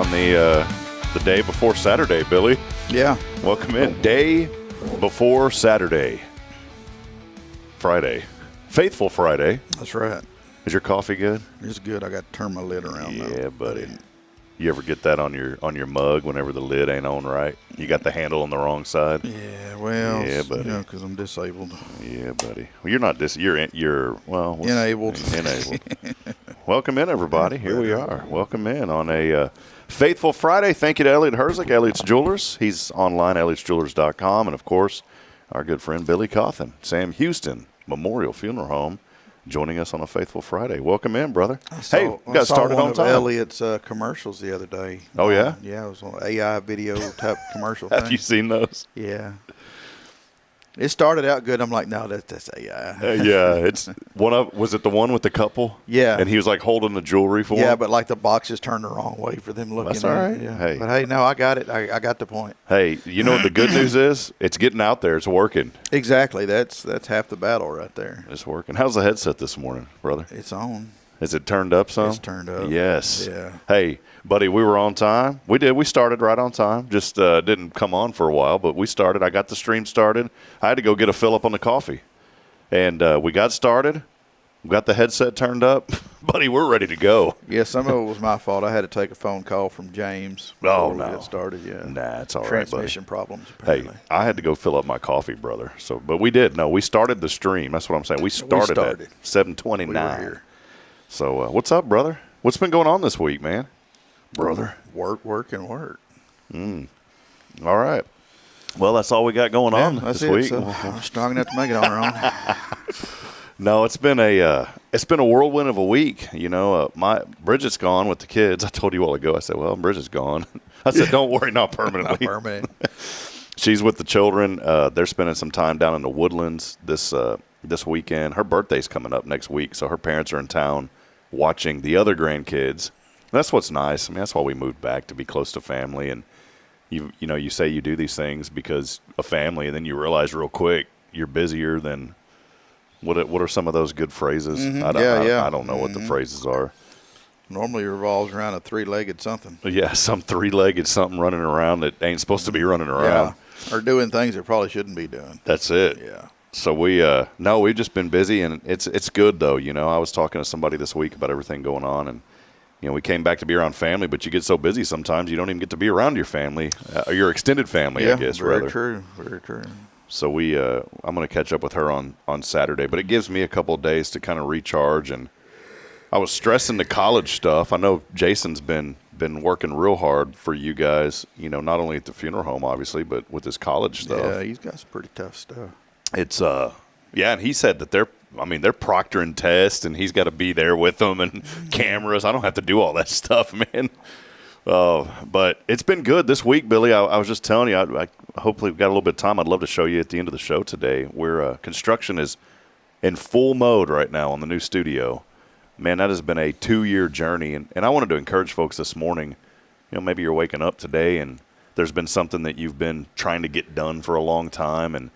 on the day before Saturday, Billy. Yeah. Welcome in. Day before Saturday. Friday. Faithful Friday. That's right. Is your coffee good? It's good. I got to turn my lid around now. Yeah, buddy. You ever get that on your mug whenever the lid ain't on right? You got the handle on the wrong side? Yeah, well, yeah, buddy. You know, because I'm disabled. Yeah, buddy. Well, you're not you're enabled. Enabled. Welcome in, everybody. Here we are. Welcome in on a Faithful Friday. Thank you to Elliot Herzig, Elliot's Jewelers. He's online, elliotsjewelers.com. And, of course, our good friend Billy Cauthen, Sam Houston Memorial Funeral Home, joining us on a Faithful Friday. Welcome in, brother. We got started on time. Elliot's commercials the other day. Oh, yeah? Yeah, it was an AI video type commercial Have thing. you seen those? Yeah. It started out good. I'm like, no, that's AI. Yeah, it's was it the one with the couple? Yeah. And he was like holding the jewelry for him? Yeah, but like the boxes turned the wrong way for them looking. That's all right. Yeah. Hey. But hey, no, I got it. I got the point. Hey, you know what the good news is? It's getting out there. It's working. Exactly. That's half the battle right there. It's working. How's the headset this morning, brother? It's on. Is it turned up some? It's turned up. Yes. Yeah. Hey, buddy, we were on time. We did. We started right on time. Just didn't come on for a while, but we started. I got the stream started. I had to go get a fill up on the coffee. And we got started. We got the headset turned up. Buddy, we're ready to go. Yeah, some of it was my fault. I had to take a phone call from James before we got started. Yeah. Nah, it's all right, buddy. Transmission problems, apparently. Hey, I had to go fill up my coffee, brother. But we did. No, we started the stream. That's what I'm saying. We started. At 7:29. We were here. So what's up, brother? What's been going on this week, man? Brother. Work. All right. Well, that's all we got going on this week. So we're strong enough to make it on our own. No, it's been a whirlwind of a week. You know, my Bridget's gone with the kids. I told you a while ago. I said, well, Bridget's gone. I said, don't worry, not permanently. Not permanent. She's with the children. They're spending some time down in the Woodlands this weekend. Her birthday's coming up next week, so her parents are in town watching the other grandkids. That's what's nice. I mean, that's why we moved back, to be close to family. And you know, you say you do these things because of family, and then you realize real quick you're busier than what are some of those good phrases? Mm-hmm. I don't know what the phrases are. Normally revolves around a three-legged something. Yeah, some three-legged something running around that ain't supposed to be running around. Yeah, or doing things that probably shouldn't be doing. That's it. Yeah. So we've just been busy, and it's good though. You know, I was talking to somebody this week about everything going on, and you know, we came back to be around family, but you get so busy sometimes you don't even get to be around your family, or your extended family, I guess. Very true. Very true. So I'm going to catch up with her on Saturday, but it gives me a couple of days to kind of recharge. And I was stressing the college stuff. I know Jason's been working real hard for you guys, you know, not only at the funeral home, obviously, but with his college stuff. Yeah, he's got some pretty tough stuff. It's and he said that they're proctoring tests, and he's got to be there with them and cameras. I don't have to do all that stuff, man. But it's been good this week, Billy. I was just telling you, I hopefully we've got a little bit of time. I'd love to show you at the end of the show today where construction is in full mode right now on the new studio. Man, that has been a 2-year journey, and I wanted to encourage folks this morning. You know, maybe you're waking up today and there's been something that you've been trying to get done for a long time, and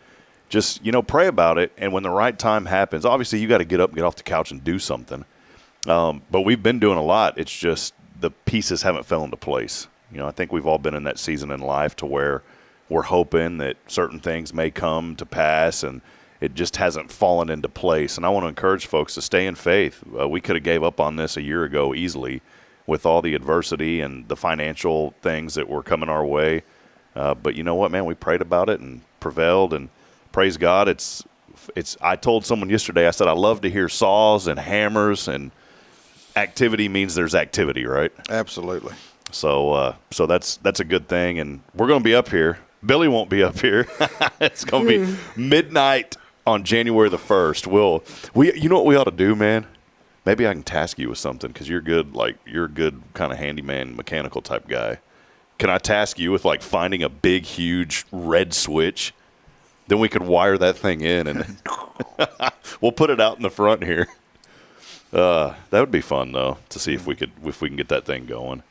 just, you know, pray about it. And when the right time happens, obviously you got to get up, get off the couch, and do something. But we've been doing a lot. It's just the pieces haven't fell into place. You know, I think we've all been in that season in life to where we're hoping that certain things may come to pass, and it just hasn't fallen into place. And I want to encourage folks to stay in faith. We could have gave up on this a year ago easily with all the adversity and the financial things that were coming our way. But you know what, man? We prayed about it and prevailed, and praise God. It's. I told someone yesterday, I said, I love to hear saws and hammers, and activity means there's activity, right? Absolutely. So that's a good thing, and we're going to be up here. Billy won't be up here. It's going to be midnight on January the 1st. You know what we ought to do, man? Maybe I can task you with something, because you're a good kind of handyman, mechanical type guy. Can I task you with like finding a big, huge red switch? Then we could wire that thing in, and we'll put it out in the front here. That would be fun though, to see if we can get that thing going.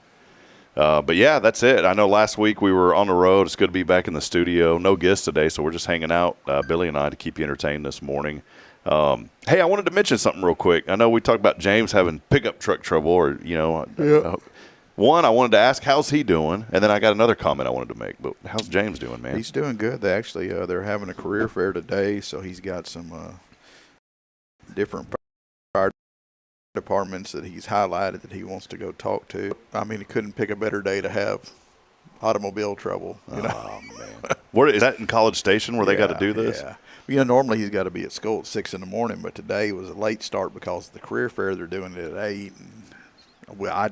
But yeah, that's it. I know last week we were on the road. It's good to be back in the studio. No guests today, so we're just hanging out, Billy and I, to keep you entertained this morning. Hey, I wanted to mention something real quick. I know we talked about James having pickup truck trouble, or one, I wanted to ask, how's he doing? And then I got another comment I wanted to make. But how's James doing, man? He's doing good. They actually they're having a career fair today, so he's got some different fire departments that he's highlighted that he wants to go talk to. I mean, he couldn't pick a better day to have automobile trouble. You know? Oh, man. Where is that in College Station where they got to do this? Yeah. You know, normally he's got to be at school at 6 in the morning, but today was a late start because of the career fair. They're doing it at 8. And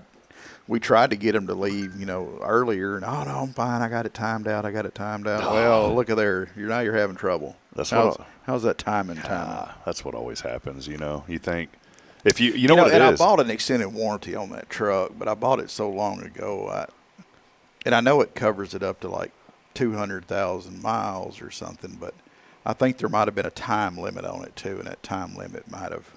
we tried to get him to leave, earlier. And, oh, no, I'm fine. I got it timed out. Oh. Well, look at there. You're having trouble. How's that timing? That's what always happens, You think. If you know what it is. And I bought an extended warranty on that truck, but I bought it so long ago. And I know it covers it up to like 200,000 miles or something, but I think there might have been a time limit on it too, and that time limit might have.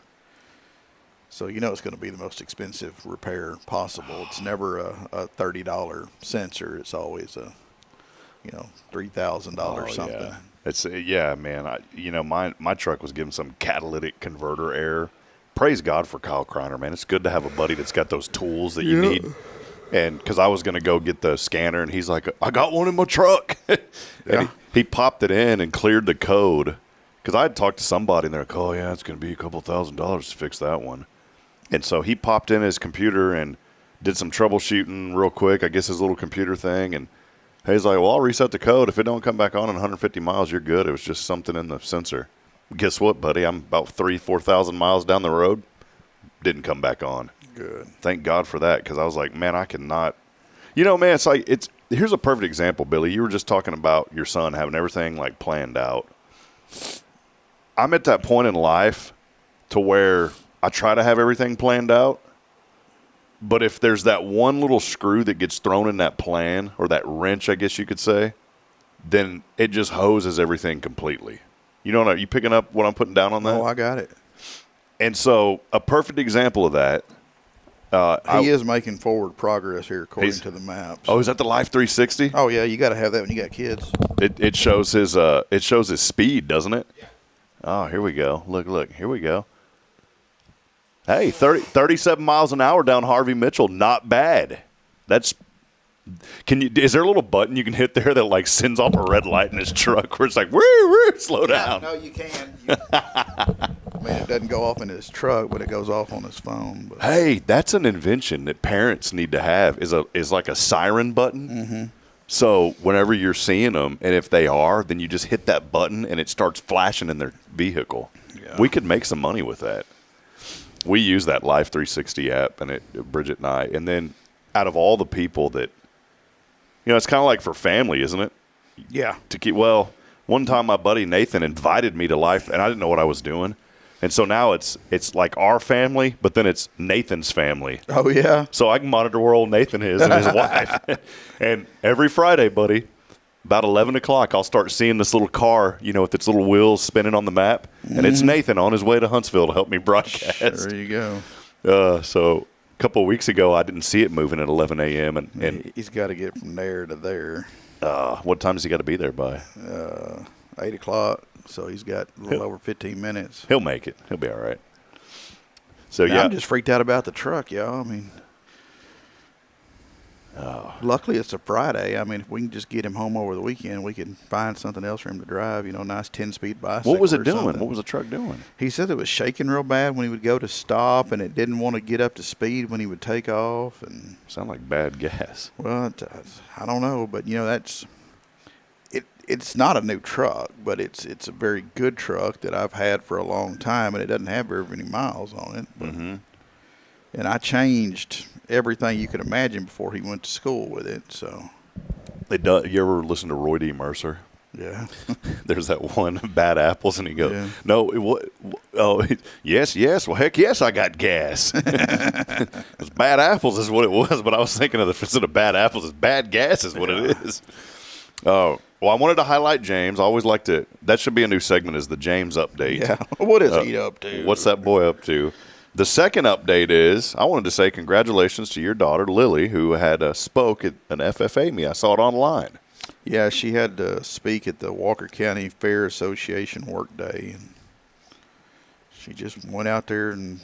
So it's going to be the most expensive repair possible. It's never a $30 sensor. It's always a $3,000 something. Yeah. It's man. My truck was given some catalytic converter error. Praise God for Kyle Kreiner, man. It's good to have a buddy that's got those tools that you need. And because I was going to go get the scanner, and he's like, I got one in my truck. And he popped it in and cleared the code. Because I had talked to somebody, and they're like, oh, yeah, it's going to be a couple $1,000s to fix that one. And so he popped in his computer and did some troubleshooting real quick, I guess his little computer thing. And he's like, well, I'll reset the code. If it don't come back on in 150 miles, you're good. It was just something in the sensor. Guess what, buddy? I'm about 4,000 miles down the road. Didn't come back on. Good. Thank God for that, because I was like, man, I cannot. Man, here's a perfect example, Billy. You were just talking about your son having everything like planned out. I'm at that point in life to where I try to have everything planned out, but if there's that one little screw that gets thrown in that plan, or that wrench, I guess you could say, then it just hoses everything completely. Are you picking up what I'm putting down on that? Oh, I got it. And so a perfect example of that. He is making forward progress here according to the maps. Oh, is that the Life 360? Oh yeah, you got to have that when you got kids. It shows his speed, doesn't it? Yeah. Oh, here we go. Look, here we go. Hey, 37 miles an hour down Harvey Mitchell, not bad. Is there a little button you can hit there that like sends off a red light in his truck where it's like, woo, slow down? No, you can. I mean, it doesn't go off in his truck, but it goes off on his phone. But. Hey, that's an invention that parents need to have is like a siren button. Mm-hmm. So whenever you're seeing them, and if they are, then you just hit that button and it starts flashing in their vehicle. Yeah. We could make some money with that. We use that Life 360 app, and Bridget and I. And then out of all the people that, it's kind of like for family, isn't it? Yeah. One time my buddy Nathan invited me to Life, and I didn't know what I was doing. And so now it's like our family, but then it's Nathan's family. Oh, yeah. So I can monitor where old Nathan is and his wife. And every Friday, buddy, about 11 o'clock, I'll start seeing this little car, with its little wheels spinning on the map. Mm-hmm. And it's Nathan on his way to Huntsville to help me broadcast. There you go. So a couple of weeks ago, I didn't see it moving at 11 a.m. And he's got to get from there to there. What time does he got to be there by? 8 o'clock. So he's got a little over 15 minutes. He'll make it. He'll be all right. So, I'm just freaked out about the truck, y'all. I mean, luckily it's a Friday. I mean, if we can just get him home over the weekend, we can find something else for him to drive, nice 10-speed bicycle. What was it doing? Something. What was the truck doing? He said it was shaking real bad when he would go to stop, and it didn't want to get up to speed when he would take off. And sound like bad gas. Well, I don't know, but, that's – it's not a new truck, but it's a very good truck that I've had for a long time, and it doesn't have very many miles on it. But, mm-hmm. And I changed everything you could imagine before he went to school with it. So, you ever listen to Roy D. Mercer? Yeah. There's that one, Bad Apples, and he goes, No, yes. Well, heck yes, I got gas. It's Bad Apples is what it was, but I was thinking of instead of Bad Apples, it's Bad Gas is what it is. Oh. Well, I wanted to highlight James. I always like to – that should be a new segment is the James update. Yeah. What is he up to? What's that boy up to? The second update is I wanted to say congratulations to your daughter, Lily, who had spoke at an FFA meet. I saw it online. Yeah, she had to speak at the Walker County Fair Association work day. And she just went out there and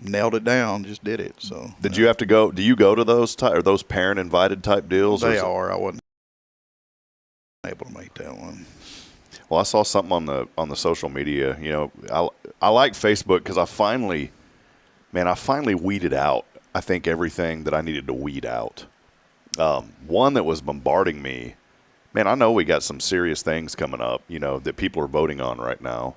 nailed it down, just did it. So Did you have to go? Do you go to those or those parent invited type deals? They are. I wasn't able to make that one. Well, I saw something on the social media. You know, I like Facebook because I finally weeded out, I think, everything that I needed to weed out. One that was bombarding me, man, I know we got some serious things coming up, you know, that people are voting on right now.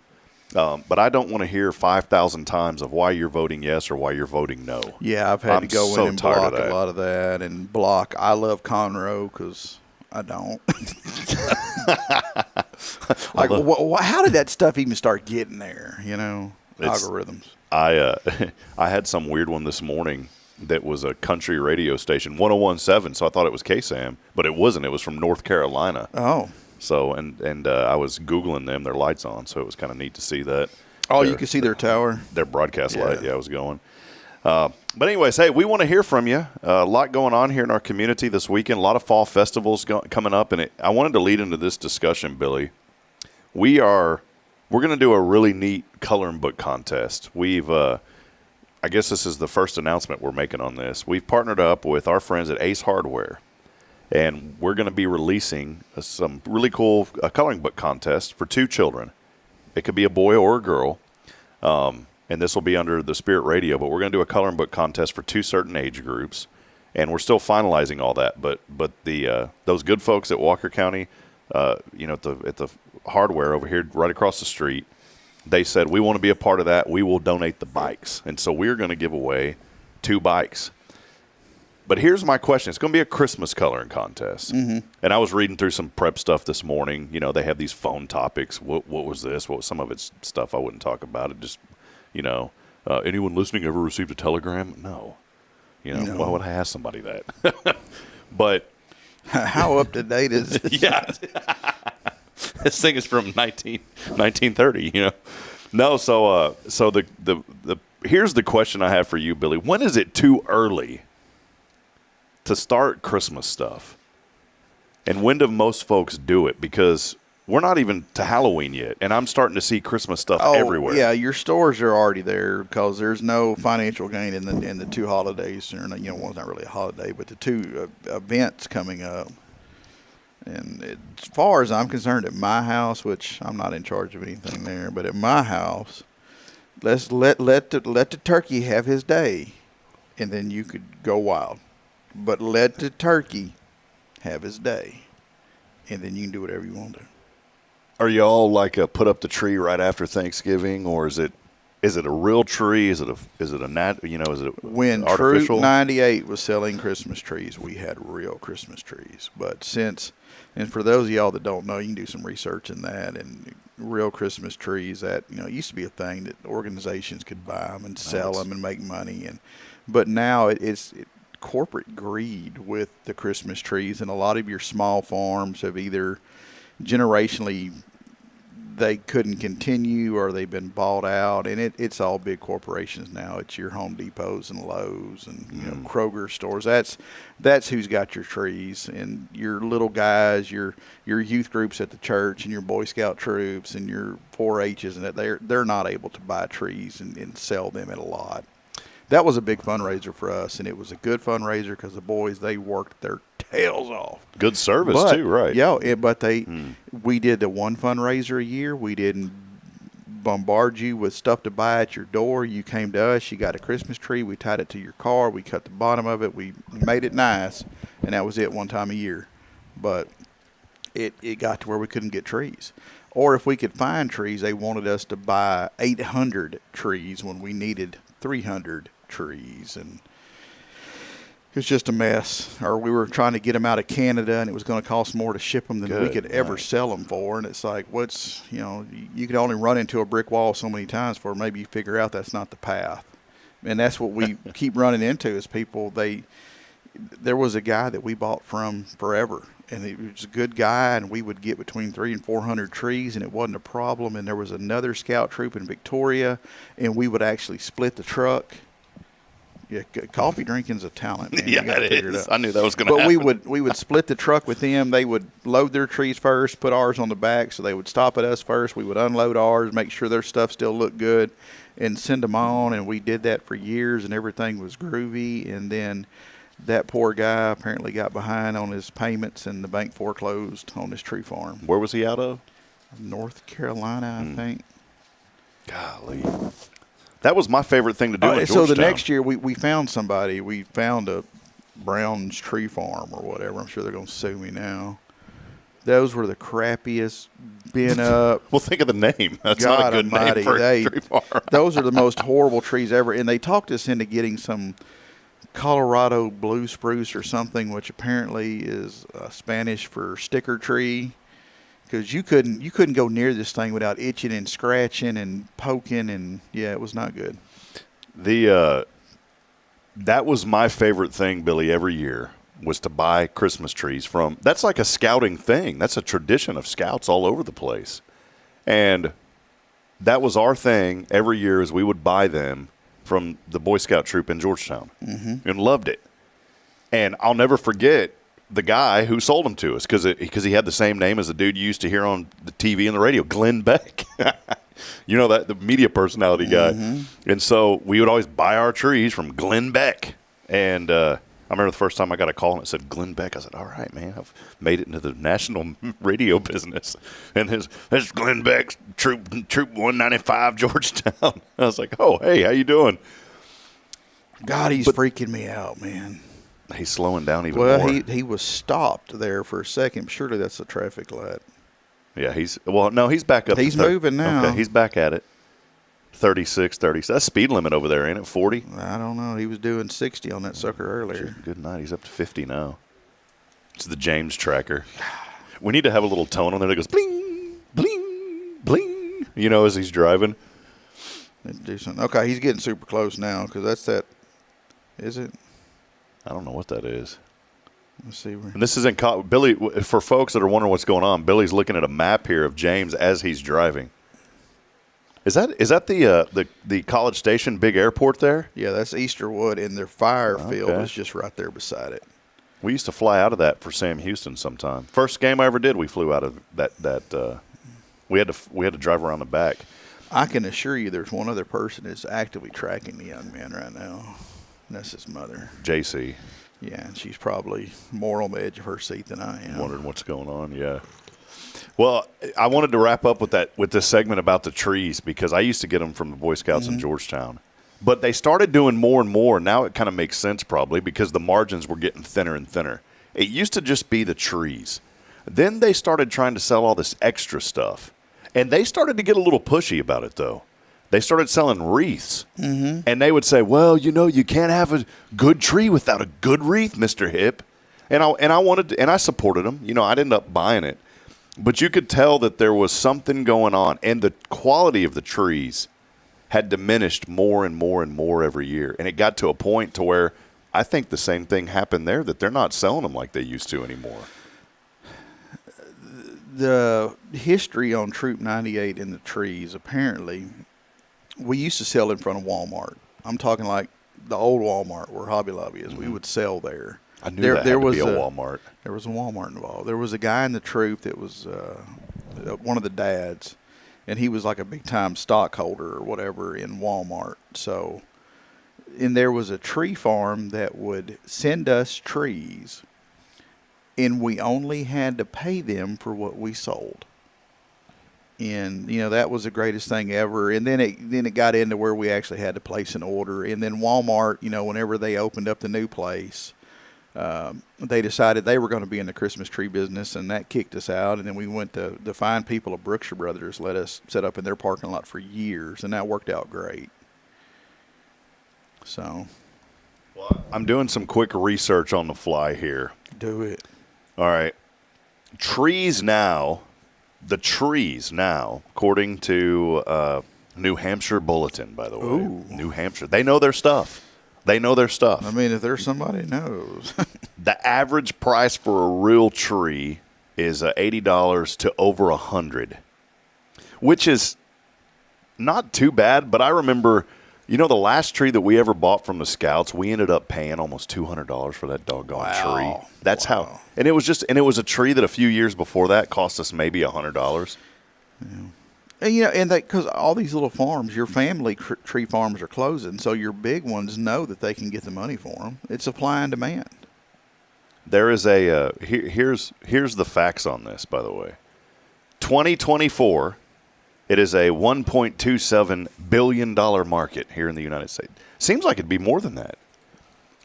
But I don't want to hear 5,000 times of why you're voting yes or why you're voting no. Yeah, I've had to go in and block a lot of that and block. I love Conroe because I don't. Like, how did that stuff even start getting there? You know, algorithms. I had some weird one this morning that was a country radio station, 101.7. So I thought it was KSAM, but it wasn't. It was from North Carolina. Oh. So and I was Googling them, their lights on. So it was kind of neat to see that. Oh, you could see their tower. Their broadcast light, yeah, was going. But anyways, hey, we want to hear from you. A lot going on here in our community this weekend. A lot of fall festivals coming up, and I wanted to lead into this discussion, Billy. We're going to do a really neat coloring book contest. I guess this is the first announcement we're making on this. We've partnered up with our friends at Ace Hardware, and we're going to be releasing some really cool coloring book contests for 2 children. It could be a boy or a girl. And this will be under the Spirit Radio, but we're going to do a coloring book contest for 2 certain age groups, and we're still finalizing all that. But the those good folks at Walker County, you know, at the hardware over here, right across the street, they said we want to be a part of that. We will donate the bikes, and so we're going to give away 2 bikes. But here's my question: it's going to be a Christmas coloring contest, and I was reading through some prep stuff this morning. You know, they have these phone topics. What was this? What was some of it's stuff I wouldn't talk about. It just You know, anyone listening ever received a telegram? No. You know, No. why would I ask somebody that? But how up to date is this? yeah, this thing is from 1930. You know, no. So the here's the question I have for you, Billy. When is it too early to start Christmas stuff? And when do most folks do it? Because we're not even to Halloween yet, and I'm starting to see Christmas stuff everywhere. Yeah, your stores are already there because there's no financial gain in the 2 holidays. Or, you know, one's not really a holiday, but the 2 events coming up. And as far as I'm concerned, at my house, which I'm not in charge of anything there, but at my house, let's let the turkey have his day, and then you could go wild. But let the turkey have his day, and then you can do whatever you want to do. Are y'all like put up the tree right after Thanksgiving, or is it a real tree? Is it When artificial? Troop 98 was selling Christmas trees, we had real Christmas trees. But and for those of y'all that don't know, you can do some research in that. And real Christmas trees, that, you know, it used to be a thing that organizations could buy them and sell them and make money. But now it's corporate greed with the Christmas trees, and a lot of your small farms have either generationally they couldn't continue or they've been bought out, and it's all big corporations now. It's your Home Depots and Lowe's and you know, Kroger stores. That's who's got your trees, and your little guys, your youth groups at the church, and your Boy Scout troops, and your 4-H's, and that they're not able to buy trees and sell them at a lot. That was a big fundraiser for us, and it was a good fundraiser because the boys, they worked their tails off. Good service too, right? Yeah, we did the one fundraiser a year. We didn't bombard you with stuff to buy at your door. You came to us, you got a Christmas tree, we tied it to your car, we cut the bottom of it, we made it nice, and that was it one time a year. But it got to where we couldn't get trees. Or if we could find trees, they wanted us to buy 800 trees when we needed 300 trees, and it was just a mess. Or we were trying to get them out of Canada, and it was going to cost more to ship them than we could ever sell them for. And it's like, you could only run into a brick wall so many times before maybe you figure out that's not the path. And that's what we keep running into is people. There was a guy that we bought from forever, and he was a good guy, and we would get between 300 and 400 trees, and it wasn't a problem. And there was another scout troop in Victoria, and we would actually split the truck. Yeah, coffee drinking's a talent, man. Yeah, You gotta it figure is. out. I knew that was going to But happen. we would split the truck with them. They would load their trees first, put ours on the back, so they would stop at us first. We would unload ours, make sure their stuff still looked good, and send them on. And we did that for years, and everything was groovy. And then that poor guy apparently got behind on his payments, and the bank foreclosed on his tree farm. Where was he out of? North Carolina, I think. Golly. That was my favorite thing to do in So Georgetown. the next year, we found somebody. We found a Brown's Tree Farm or whatever. I'm sure they're going to sue me now. Those were the crappiest, bent up. Well, think of the name. That's God not a good almighty, name for a tree farm. Those are the most horrible trees ever. And they talked us into getting some Colorado blue spruce or something, which apparently is Spanish for sticker tree. Because you couldn't go near this thing without itching and scratching and poking, and yeah, it was not good. That was my favorite thing, Billy, every year was to buy Christmas trees from. That's like a scouting thing. That's a tradition of scouts all over the place, and that was our thing every year. Is we would buy them from the Boy Scout troop in Georgetown, and loved it. And I'll never forget the guy who sold them to us because he had the same name as the dude you used to hear on the TV and the radio, Glenn Beck. You know, that the media personality guy. And so we would always buy our trees from Glenn Beck. And I remember the first time I got a call and it said Glenn Beck. I said, all right, man, I've made it into the national radio business. And this Glenn Beck's Troop 195 Georgetown. I was like, oh, hey, how you doing? God, he's freaking me out, man. He's slowing down even more. Well, he was stopped there for a second. Surely that's a traffic light. Yeah, he's back up. He's moving now. Okay, he's back at it. 36, 30. That's speed limit over there, ain't it? 40? I don't know. He was doing 60 on that sucker earlier. Good night. He's up to 50 now. It's the James tracker. We need to have a little tone on there that goes bling, bling, bling, you know, as he's driving. Let's do something. Okay, he's getting super close now because that's that. Is it? I don't know what that is. Let's see. And this is in Billy. For folks that are wondering what's going on, Billy's looking at a map here of James as he's driving. Is that the College Station big airport there? Yeah, that's Easterwood, and their fire field is just right there beside it. We used to fly out of that for Sam Houston sometime. First game I ever did, we flew out of that. We had to drive around the back. I can assure you, there's one other person that's actively tracking the young man right now. And that's his mother. JC. Yeah, and she's probably more on the edge of her seat than I am. Wondering what's going on, yeah. Well, I wanted to wrap up with this segment about the trees because I used to get them from the Boy Scouts in Georgetown. But they started doing more and more. Now it kind of makes sense probably because the margins were getting thinner and thinner. It used to just be the trees. Then they started trying to sell all this extra stuff. And they started to get a little pushy about it, though. They started selling wreaths. And they would say, well, you know, you can't have a good tree without a good wreath, Mr. Hip. And I supported them. You know, I'd end up buying it. But you could tell that there was something going on. And the quality of the trees had diminished more and more and more every year. And it got to a point to where I think the same thing happened there, that they're not selling them like they used to anymore. The history on Troop 98 and the trees, apparently, we used to sell in front of Walmart. I'm talking like the old Walmart where Hobby Lobby is. We would sell there. I knew there had to be a Walmart. There was a Walmart involved. There was a guy in the troop that was one of the dads, and he was like a big-time stockholder or whatever in Walmart. So, and there was a tree farm that would send us trees, and we only had to pay them for what we sold. And, you know, that was the greatest thing ever. And then it got into where we actually had to place an order. And then Walmart, you know, whenever they opened up the new place, they decided they were going to be in the Christmas tree business, and that kicked us out. And then we went to the fine people of Brookshire Brothers let us set up in their parking lot for years, and that worked out great. So, Well, I'm doing some quick research on the fly here. do it. All right. The trees now, according to New Hampshire Bulletin, by the way. Ooh. New Hampshire. They know their stuff. I mean, if there's somebody who knows. The average price for a real tree is $80 to over $100, which is not too bad. But I remember You know, the last tree that we ever bought from the Scouts, we ended up paying almost $200 for that doggone tree. That's how. And it was a tree that a few years before that cost us maybe $100. Yeah. And because all these little farms, your family tree farms are closing, so your big ones know that they can get the money for them. It's supply and demand. There is here's the facts on this, by the way. 2024. It is a $1.27 billion market here in the United States. Seems like it'd be more than that.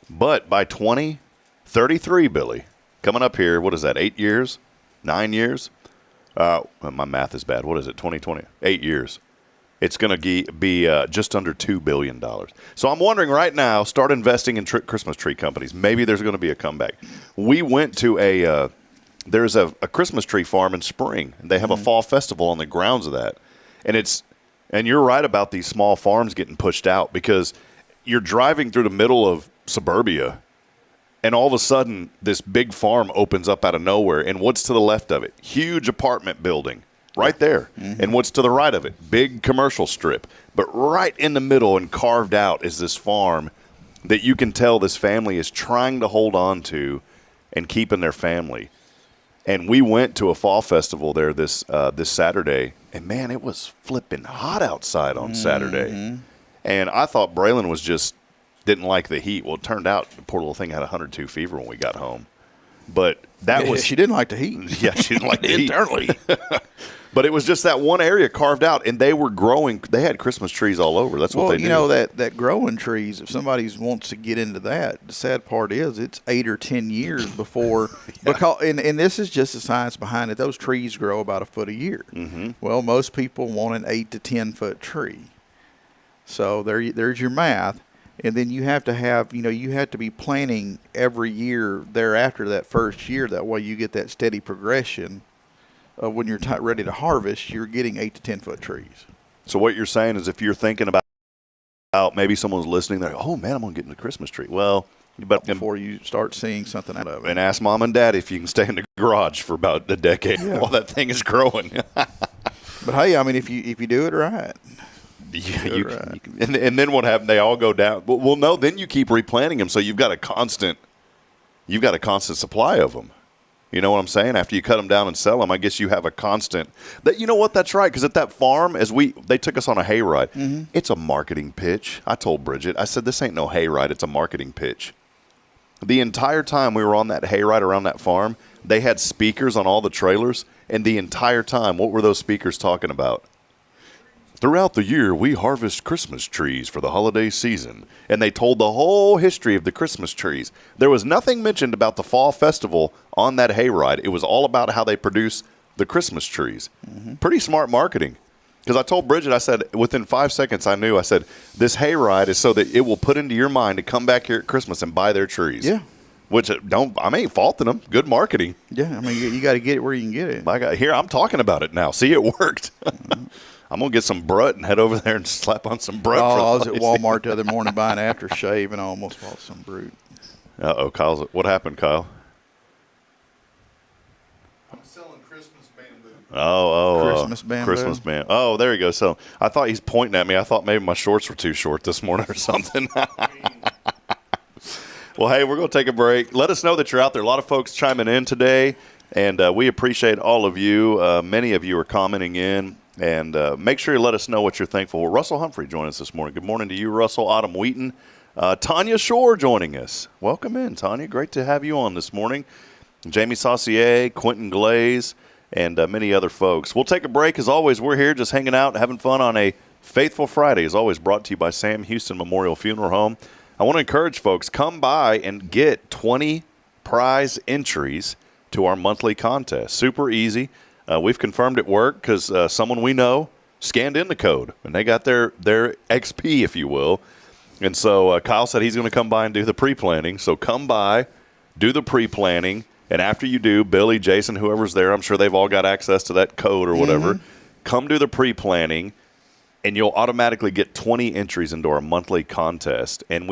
But by 2033, Billy, coming up here, what is that, 8 years? 9 years? My math is bad. What is it, 2020? 8 years. It's going to be just under $2 billion. So I'm wondering right now, start investing in Christmas tree companies. Maybe there's going to be a comeback. We went to there's a Christmas tree farm in Spring. They have a fall festival on the grounds of that. And you're right about these small farms getting pushed out because you're driving through the middle of suburbia and all of a sudden this big farm opens up out of nowhere. And what's to the left of it? Huge apartment building right there. Mm-hmm. And what's to the right of it? Big commercial strip. But right in the middle and carved out is this farm that you can tell this family is trying to hold on to and keep in their family. And we went to a fall festival there this Saturday, and, man, it was flipping hot outside on Saturday. And I thought Braylon didn't like the heat. Well, it turned out the poor little thing had 102 fever when we got home. But she didn't like the heat. Yeah, she didn't like the heat. Internally. But it was just that one area carved out, and they were growing. They had Christmas trees all over. That's what they do. Well, that growing trees, if somebody wants to get into that, the sad part is it's 8 or 10 years before. Because and this is just the science behind it. Those trees grow about a foot a year. Mm-hmm. Well, most people want an 8 to 10 foot tree. So there's your math. And then you have to have, you have to be planting every year thereafter that first year. That way you get that steady progression. When you're ready to harvest, you're getting 8 to 10 foot trees. So what you're saying is if you're thinking about maybe someone's listening, they're like, oh, man, I'm going to get in the Christmas tree. Well, you better before you start seeing something out of it. And ask mom and dad if you can stay in the garage for about a decade while that thing is growing. But, hey, I mean, if you do it right. Yeah, you can, and then what happened? They all go down. Well, no, then you keep replanting them, so you've got a constant supply of them. You know what I'm saying? After you cut them down and sell them, I guess you have a constant. You know what? That's right. Because at that farm, they took us on a hayride. It's a marketing pitch. I told Bridget, I said, this ain't no hayride. It's a marketing pitch. The entire time we were on that hayride around that farm, they had speakers on all the trailers. And the entire time, what were those speakers talking about? Throughout the year, we harvest Christmas trees for the holiday season. And they told the whole history of the Christmas trees. There was nothing mentioned about the fall festival on that hayride. It was all about how they produce the Christmas trees. Pretty smart marketing. Because I told Bridget, I said, within 5 seconds, I said, this hayride is so that it will put into your mind to come back here at Christmas and buy their trees. Yeah. Which I ain't faulting them. Good marketing. Yeah, I mean, you got to get it where you can get it. Here, I'm talking about it now. See, it worked. I'm going to get some Brut and head over there and slap on some Brut. I was at Walmart the other morning buying aftershave, and I almost bought some Brut. Uh-oh, what happened, Kyle? I'm selling Christmas bamboo. Christmas bamboo. Christmas bamboo. Oh, there you go. So I thought he's pointing at me. I thought maybe my shorts were too short this morning or something. Well, hey, we're going to take a break. Let us know that you're out there. A lot of folks chiming in today, and we appreciate all of you. Many of you are commenting in. And make sure you let us know what you're thankful for. Russell Humphrey joining us this morning. Good morning to you, Russell. Autumn Wheaton. Tanya Shore joining us. Welcome in, Tanya. Great to have you on this morning. Jamie Saucier, Quentin Glaze, and many other folks. We'll take a break. As always, we're here just hanging out, having fun on a Faithful Friday, as always, brought to you by Sam Houston Memorial Funeral Home. I want to encourage folks, come by and get 20 prize entries to our monthly contest. Super easy. We've confirmed at work because someone we know scanned in the code, and they got their XP, if you will. And so Kyle said he's going to come by and do the pre-planning. So come by, do the pre-planning, and after you do, Billy, Jason, whoever's there, I'm sure they've all got access to that code or whatever. Come do the pre-planning, and you'll automatically get 20 entries into our monthly contest. And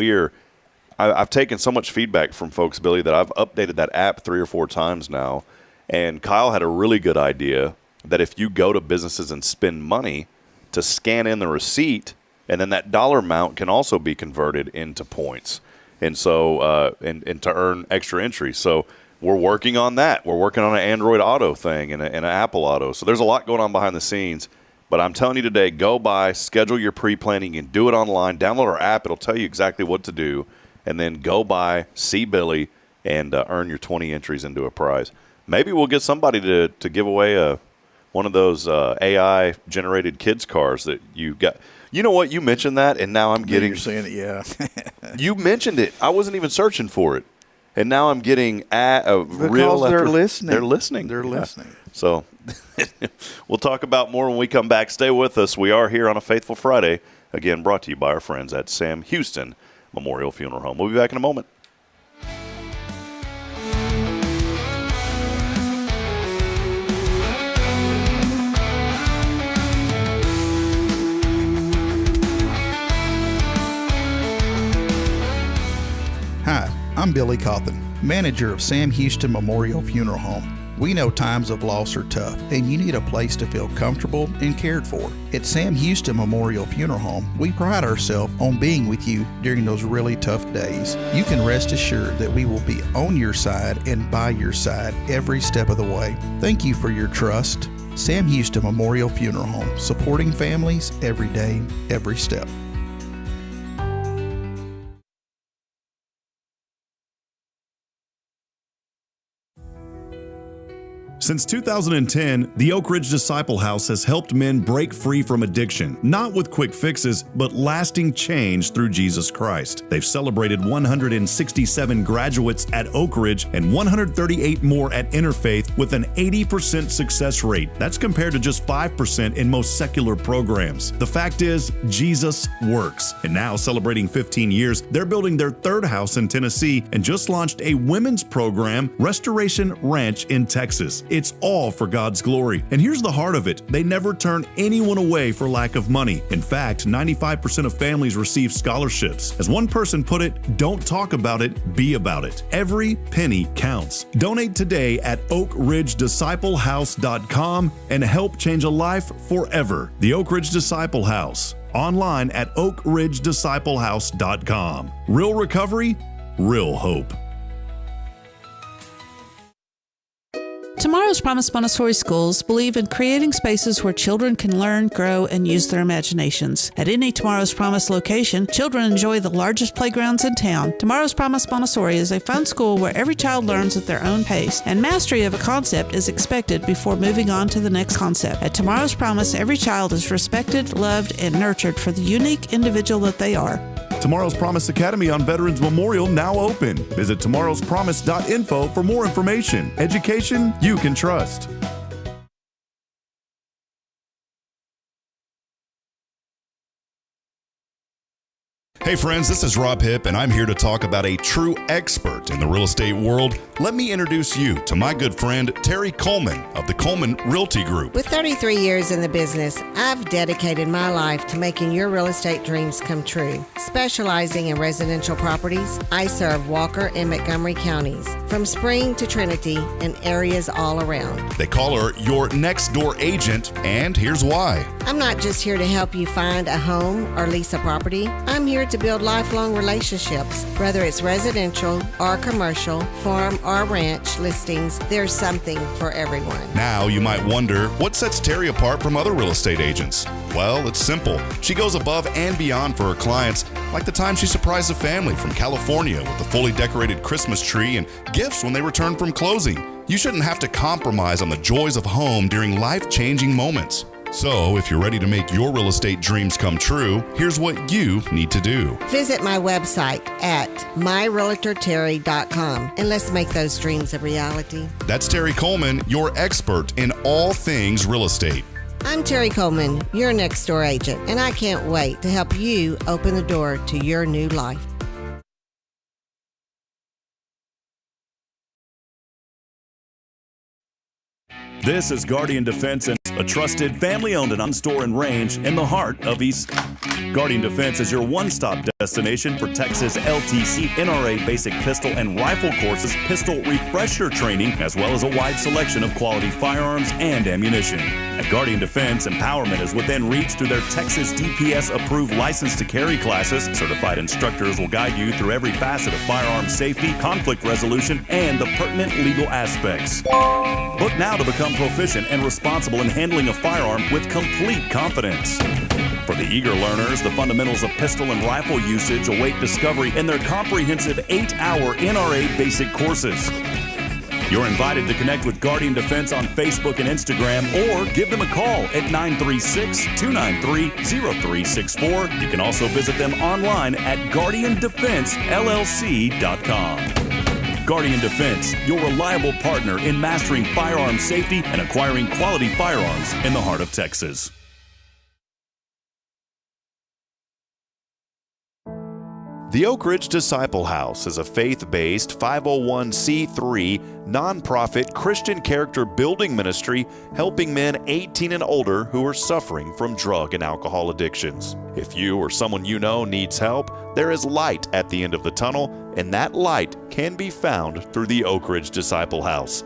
I've taken so much feedback from folks, Billy, that I've updated that app 3 or 4 times now. And Kyle had a really good idea that if you go to businesses and spend money to scan in the receipt And then that dollar amount can also be converted into points. And so, and to earn extra entries. So we're working on that. We're working on an Android Auto thing and an Apple Auto. So there's a lot going on behind the scenes. But I'm telling you today, go by, schedule your pre-planning, and do it online. Download our app. It'll tell you exactly what to do. And then go by, see Billy, and earn your 20 entries into a prize. Maybe we'll get somebody to give away one of those AI-generated kids' cars that you got. You know what? You mentioned that, and now I'm getting. You're seeing it, yeah. You mentioned it. I wasn't even searching for it, and now I'm getting because they're listening. They're listening. They're listening. So we'll talk about more when we come back. Stay with us. We are here on a Faithful Friday. Again, brought to you by our friends at Sam Houston Memorial Funeral Home. We'll be back in a moment. Hi, I'm Billy Cauthen, manager of Sam Houston Memorial Funeral Home. We know times of loss are tough, and you need a place to feel comfortable and cared for. At Sam Houston Memorial Funeral Home, we pride ourselves on being with you during those really tough days. You can rest assured that we will be on your side and by your side every step of the way. Thank you for your trust. Sam Houston Memorial Funeral Home, supporting families every day, every step. Since 2010, the Oak Ridge Disciple House has helped men break free from addiction, not with quick fixes, but lasting change through Jesus Christ. They've celebrated 167 graduates at Oak Ridge and 138 more at Interfaith with an 80% success rate. That's compared to just 5% in most secular programs. The fact is, Jesus works. And now, celebrating 15 years, they're building their third house in Tennessee and just launched a women's program, Restoration Ranch in Texas. It's all for God's glory. And here's the heart of it. They never turn anyone away for lack of money. In fact, 95% of families receive scholarships. As one person put it, don't talk about it, be about it. Every penny counts. Donate today at oakridgedisciplehouse.com and help change a life forever. The Oak Ridge Disciple House. Online at oakridgedisciplehouse.com. Real recovery, real hope. Tomorrow's Promise Montessori schools believe in creating spaces where children can learn, grow, and use their imaginations. At any Tomorrow's Promise location, children enjoy the largest playgrounds in town. Tomorrow's Promise Montessori is a fun school where every child learns at their own pace, and mastery of a concept is expected before moving on to the next concept. At Tomorrow's Promise, every child is respected, loved, and nurtured for the unique individual that they are. Tomorrow's Promise Academy on Veterans Memorial now open. Visit tomorrowspromise.info for more information. Education you can trust. Hey friends, this is Rob Hipp, and I'm here to talk about a true expert in the real estate world. Let me introduce you to my good friend, Terry Coleman of the Coleman Realty Group. With 33 years in the business, I've dedicated my life to making your real estate dreams come true. Specializing in residential properties, I serve Walker and Montgomery counties, from Spring to Trinity and areas all around. They call her your next door agent, and here's why. I'm not just here to help you find a home or lease a property. I'm here to build lifelong relationships. Whether it's residential or commercial, farm or ranch listings, there's something for everyone. Now you might wonder, what sets Terry apart from other real estate agents? Well, it's simple. She goes above and beyond for her clients, like the time she surprised a family from California with a fully decorated Christmas tree and gifts when they returned from closing. You shouldn't have to compromise on the joys of home during life-changing moments. So, if you're ready to make your real estate dreams come true, here's what you need to do. Visit my website at myrealtorterry.com and let's make those dreams a reality. That's Terry Coleman, your expert in all things real estate. I'm Terry Coleman, your next door agent, and I can't wait to help you open the door to your new life. This is Guardian Defense and a trusted, family-owned and store and range in the heart of East. Guardian Defense is your one-stop destination for Texas LTC NRA basic pistol and rifle courses, pistol refresher training, as well as a wide selection of quality firearms and ammunition. At Guardian Defense, empowerment is within reach through their Texas DPS-approved license to carry classes. Certified instructors will guide you through every facet of firearm safety, conflict resolution, and the pertinent legal aspects. Book now to become proficient and responsible in handling a firearm with complete confidence. For the eager learners, the fundamentals of pistol and rifle usage await discovery in their comprehensive 8-hour NRA basic courses. You're invited to connect with Guardian Defense on Facebook and Instagram, or give them a call at 936-293-0364. You can also visit them online at guardiandefensellc.com. Guardian Defense, your reliable partner in mastering firearm safety and acquiring quality firearms in the heart of Texas. The Oak Ridge Disciple House is a faith-based 501c3 nonprofit Christian character building ministry helping men 18 and older who are suffering from drug and alcohol addictions. If you or someone you know needs help, there is light at the end of the tunnel, and that light can be found through the Oak Ridge Disciple House.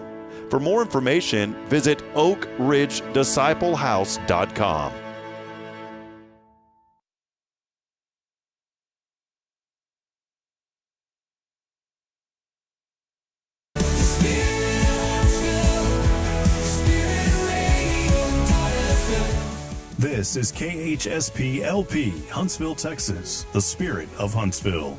For more information, visit oakridgedisciplehouse.com. This is KHSP-LP, Huntsville, Texas, the spirit of Huntsville.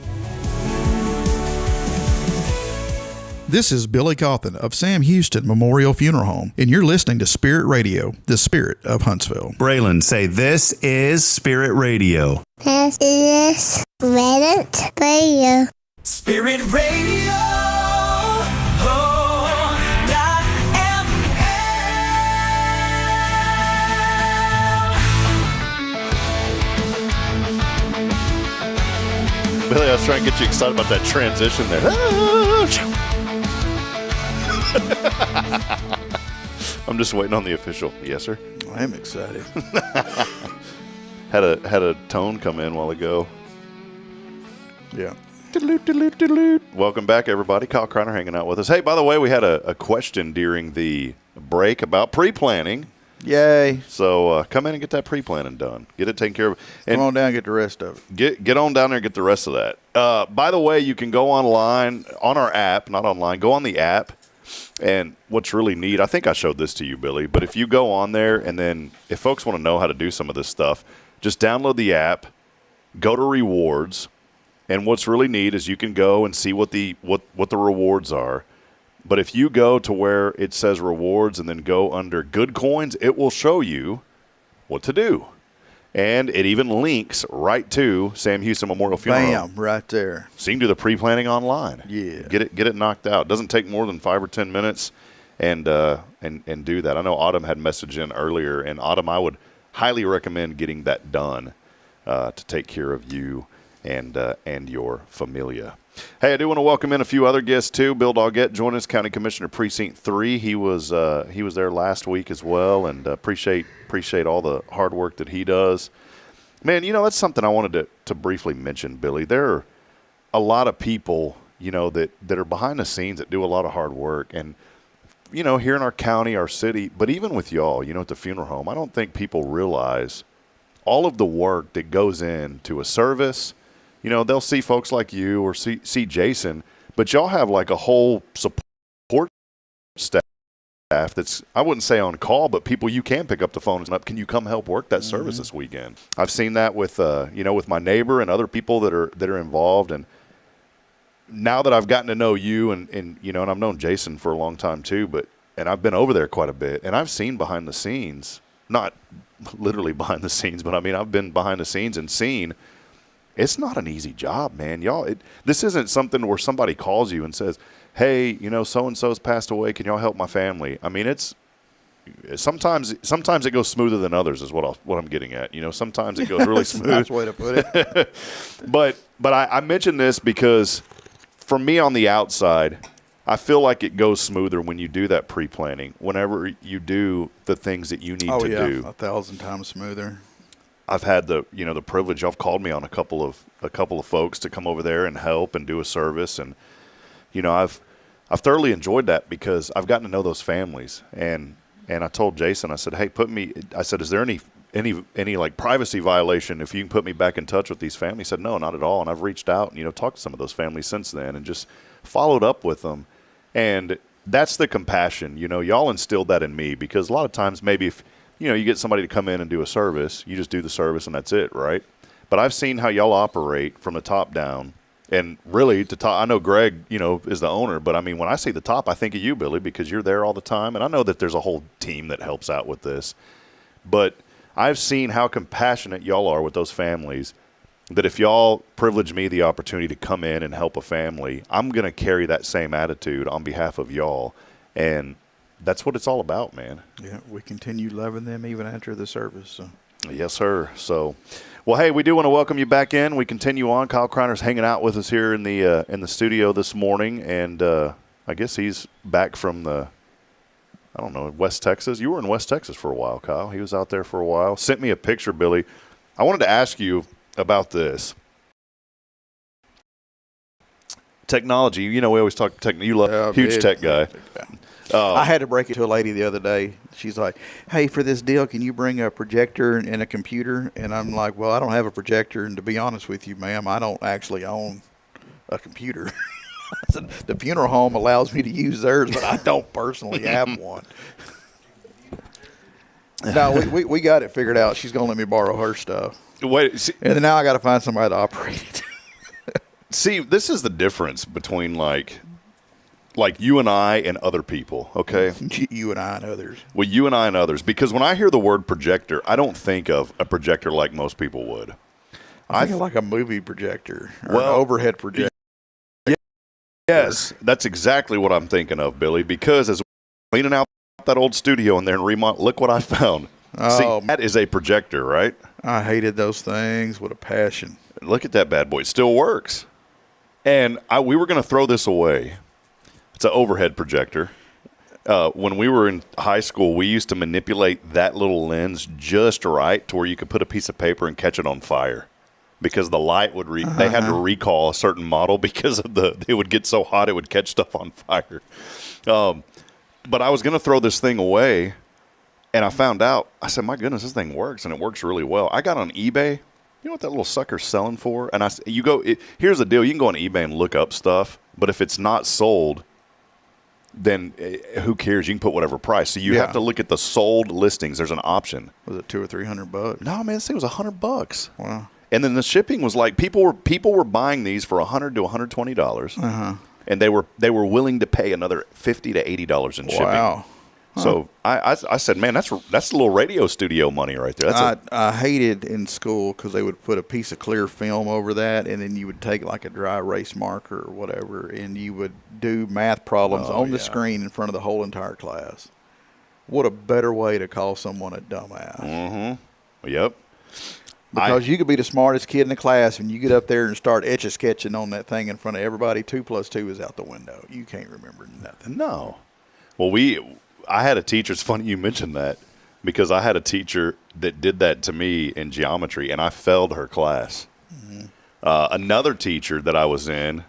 This is Billy Cauthen of Sam Houston Memorial Funeral Home, and you're listening to Spirit Radio, the spirit of Huntsville. Braylon, say, this is Spirit Radio. This is Spirit Radio. Spirit Radio. Billy, I was trying to get you excited about that transition there. I'm just waiting on the official. Yes, sir. I am excited. Had a tone come in a while ago. Yeah. Welcome back, everybody. Kyle Kreiner hanging out with us. Hey, by the way, we had a question during the break about pre-planning. Yay. So come in and get that pre-planning done. Get it taken care of. And Come on down and get the rest of it. Get on down there and get the rest of that. By the way, you can go online, on our app, not online, go on the app. And what's really neat, I think I showed this to you, Billy, but if you go on there and then if folks want to know how to do some of this stuff, just download the app, go to rewards, and what's really neat is you can go and see what the rewards are. But if you go to where it says rewards and then go under good coins, it will show you what to do. And it even links right to Sam Houston Memorial Funeral Home. Bam, right there. So you can do the pre-planning online. Yeah. Get it knocked out. It doesn't take more than 5 or 10 minutes and do that. I know Autumn had messaged in earlier, and Autumn, I would highly recommend getting that done to take care of you and your familia. Hey, I do want to welcome in a few other guests too. Bill Doggett joined us, County Commissioner Precinct 3. He was there last week as well, and appreciate all the hard work that he does. Man, that's something I wanted to briefly mention, Billy. There are a lot of people, that are behind the scenes that do a lot of hard work, and here in our county, our city, but even with y'all, at the funeral home, I don't think people realize all of the work that goes into a service. They'll see folks like you or see Jason, but y'all have like a whole support staff that's, I wouldn't say on call, but people you can pick up the phone and up, can you come help work that service this weekend? I've seen that with, with my neighbor and other people that are involved. And now that I've gotten to know you and I've known Jason for a long time too, and I've been over there quite a bit, and I've seen behind the scenes, not literally behind the scenes, but I mean, I've been behind the scenes and seen. It's not an easy job, man. Y'all, this isn't something where somebody calls you and says, hey, so-and-so's passed away. Can y'all help my family? I mean, it's sometimes it goes smoother than others is what I'm getting at. Sometimes it goes really smooth. That's a nice way to put it. But I mention this because for me on the outside, I feel like it goes smoother when you do that pre-planning. Whenever you do the things that you need to do, 1,000 times smoother. I've had the privilege. Y'all called me on a couple of folks to come over there and help and do a service, and I've thoroughly enjoyed that because I've gotten to know those families. And I told Jason, I said, hey, I said, is there any like privacy violation if you can put me back in touch with these families? He said, no, not at all. And I've reached out and talked to some of those families since then and just followed up with them. And that's the compassion. Y'all instilled that in me because a lot of times maybe if you get somebody to come in and do a service, you just do the service and that's it, right? But I've seen how y'all operate from the top down, and really to top. I know Greg, is the owner, but I mean, when I say the top, I think of you, Billy, because you're there all the time, and I know that there's a whole team that helps out with this. But I've seen how compassionate y'all are with those families, that if y'all privilege me the opportunity to come in and help a family, I'm going to carry that same attitude on behalf of y'all. And that's what it's all about, man. Yeah, we continue loving them even after the service. So. Yes, sir. So, well, hey, we do want to welcome you back in. We continue on. Kyle Kreiner's hanging out with us here in the studio this morning, and I guess he's back from West Texas. You were in West Texas for a while, Kyle. He was out there for a while. Sent me a picture, Billy. I wanted to ask you about this. Technology, we always talk tech. You love huge tech guy. I had to break it to a lady the other day. She's like, hey, for this deal, can you bring a projector and a computer? And I'm like, well, I don't have a projector. And to be honest with you, ma'am, I don't actually own a computer. The funeral home allows me to use theirs, but I don't personally have one. No, we got it figured out. She's going to let me borrow her stuff. Wait, see, and then now I got to find somebody to operate it. See, this is the difference between like you and I and other people, okay? You and I and others. Well, you and I and others. Because when I hear the word projector, I don't think of a projector like most people would. I think like a movie projector or an overhead projector. Yes, that's exactly what I'm thinking of, Billy, because as we're cleaning out that old studio in there in Remont, look what I found. See, that is a projector, right? I hated those things with a passion. Look at that bad boy. It still works. And we were going to throw this away. It's an overhead projector. When we were in high school, we used to manipulate that little lens just right to where you could put a piece of paper and catch it on fire. Because the light would they had to recall a certain model because of it would get so hot it would catch stuff on fire. But I was going to throw this thing away, and I found out. I said, "My goodness, this thing works, and it works really well." I got on eBay. You know what that little sucker's selling for? And here's the deal: you can go on eBay and look up stuff, but if it's not sold, then who cares? You can put whatever price. So you have to look at the sold listings. There's an option. Was it $200 or $300? No, man, this thing was $100. Wow. And then the shipping was like people were buying these for $100 to $120, and they were willing to pay another $50 to $80 in shipping. Wow! So I said, man, that's a little radio studio money right there. I hated in school because they would put a piece of clear film over that, and then you would take like a dry erase marker or whatever, and you would do math problems on the screen in front of the whole entire class. What a better way to call someone a dumbass. Mm-hmm. Yep. Because you could be the smartest kid in the class, and you get up there and start etch-a-sketching on that thing in front of everybody. 2 + 2 is out the window. You can't remember nothing. No. Well, I had a teacher. It's funny you mentioned that because I had a teacher that did that to me in geometry, and I failed her class. Mm-hmm. Another teacher that I was in,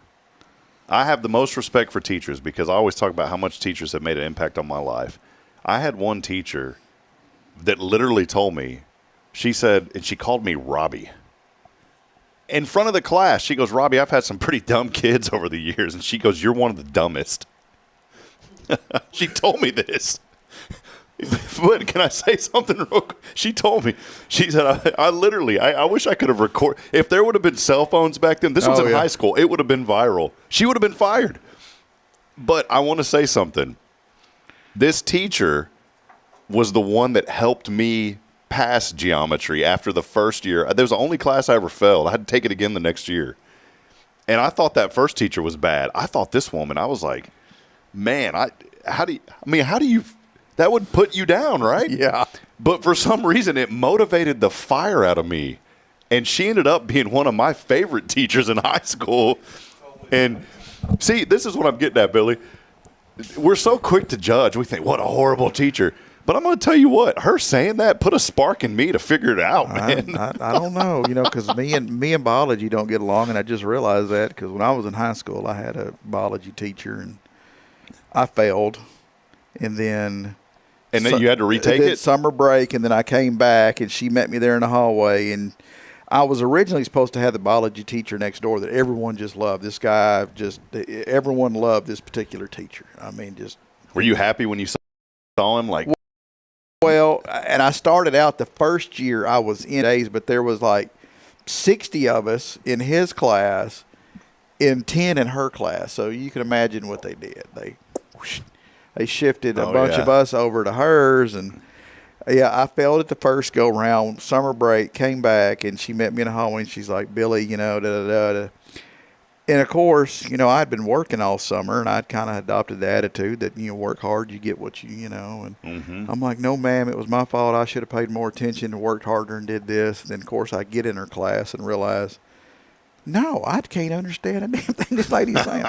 I have the most respect for teachers because I always talk about how much teachers have made an impact on my life. I had one teacher that literally told me, she said, and she called me Robbie. In front of the class, she goes, Robbie, I've had some pretty dumb kids over the years. And she goes, you're one of the dumbest. She told me this. But can I say something real quick? She told me. She said, I literally, I wish I could have recorded. If there would have been cell phones back then, this was in high school, it would have been viral. She would have been fired. But I want to say something. This teacher was the one that helped me pass geometry after the first year. That was the only class I ever failed. I had to take it again the next year. And I thought that first teacher was bad. I thought this woman, I was like, man, how do you, that would put you down, right? Yeah. But for some reason, it motivated the fire out of me. And she ended up being one of my favorite teachers in high school. And see, this is what I'm getting at, Billy. we're so quick to judge. We think, what a horrible teacher. But I'm going to tell you what, her saying that put a spark in me to figure it out, man. I don't know, because me and biology don't get along, and I just realized that because when I was in high school, I had a biology teacher, and I failed, and then you had to retake it? Summer break, and then I came back, and she met me there in the hallway, and I was originally supposed to have the biology teacher next door that everyone just loved. This guy, everyone loved this particular teacher. I mean, just. Were you happy when you saw him? Like, well, and I started out the first year I was in days, but there was like 60 of us in his class and 10 in her class. So you can imagine what they did. They shifted a bunch of us over to hers, and I failed at the first go round. Summer break, came back, and she met me in the hallway, and she's like, Billy, da-da-da-da. And, of course, I'd been working all summer, and I'd kind of adopted the attitude that, work hard, you get what and I'm like, no, ma'am, it was my fault. I should have paid more attention and worked harder and did this. And then, of course, I get in her class and realize, no, I can't understand a damn thing this lady's saying.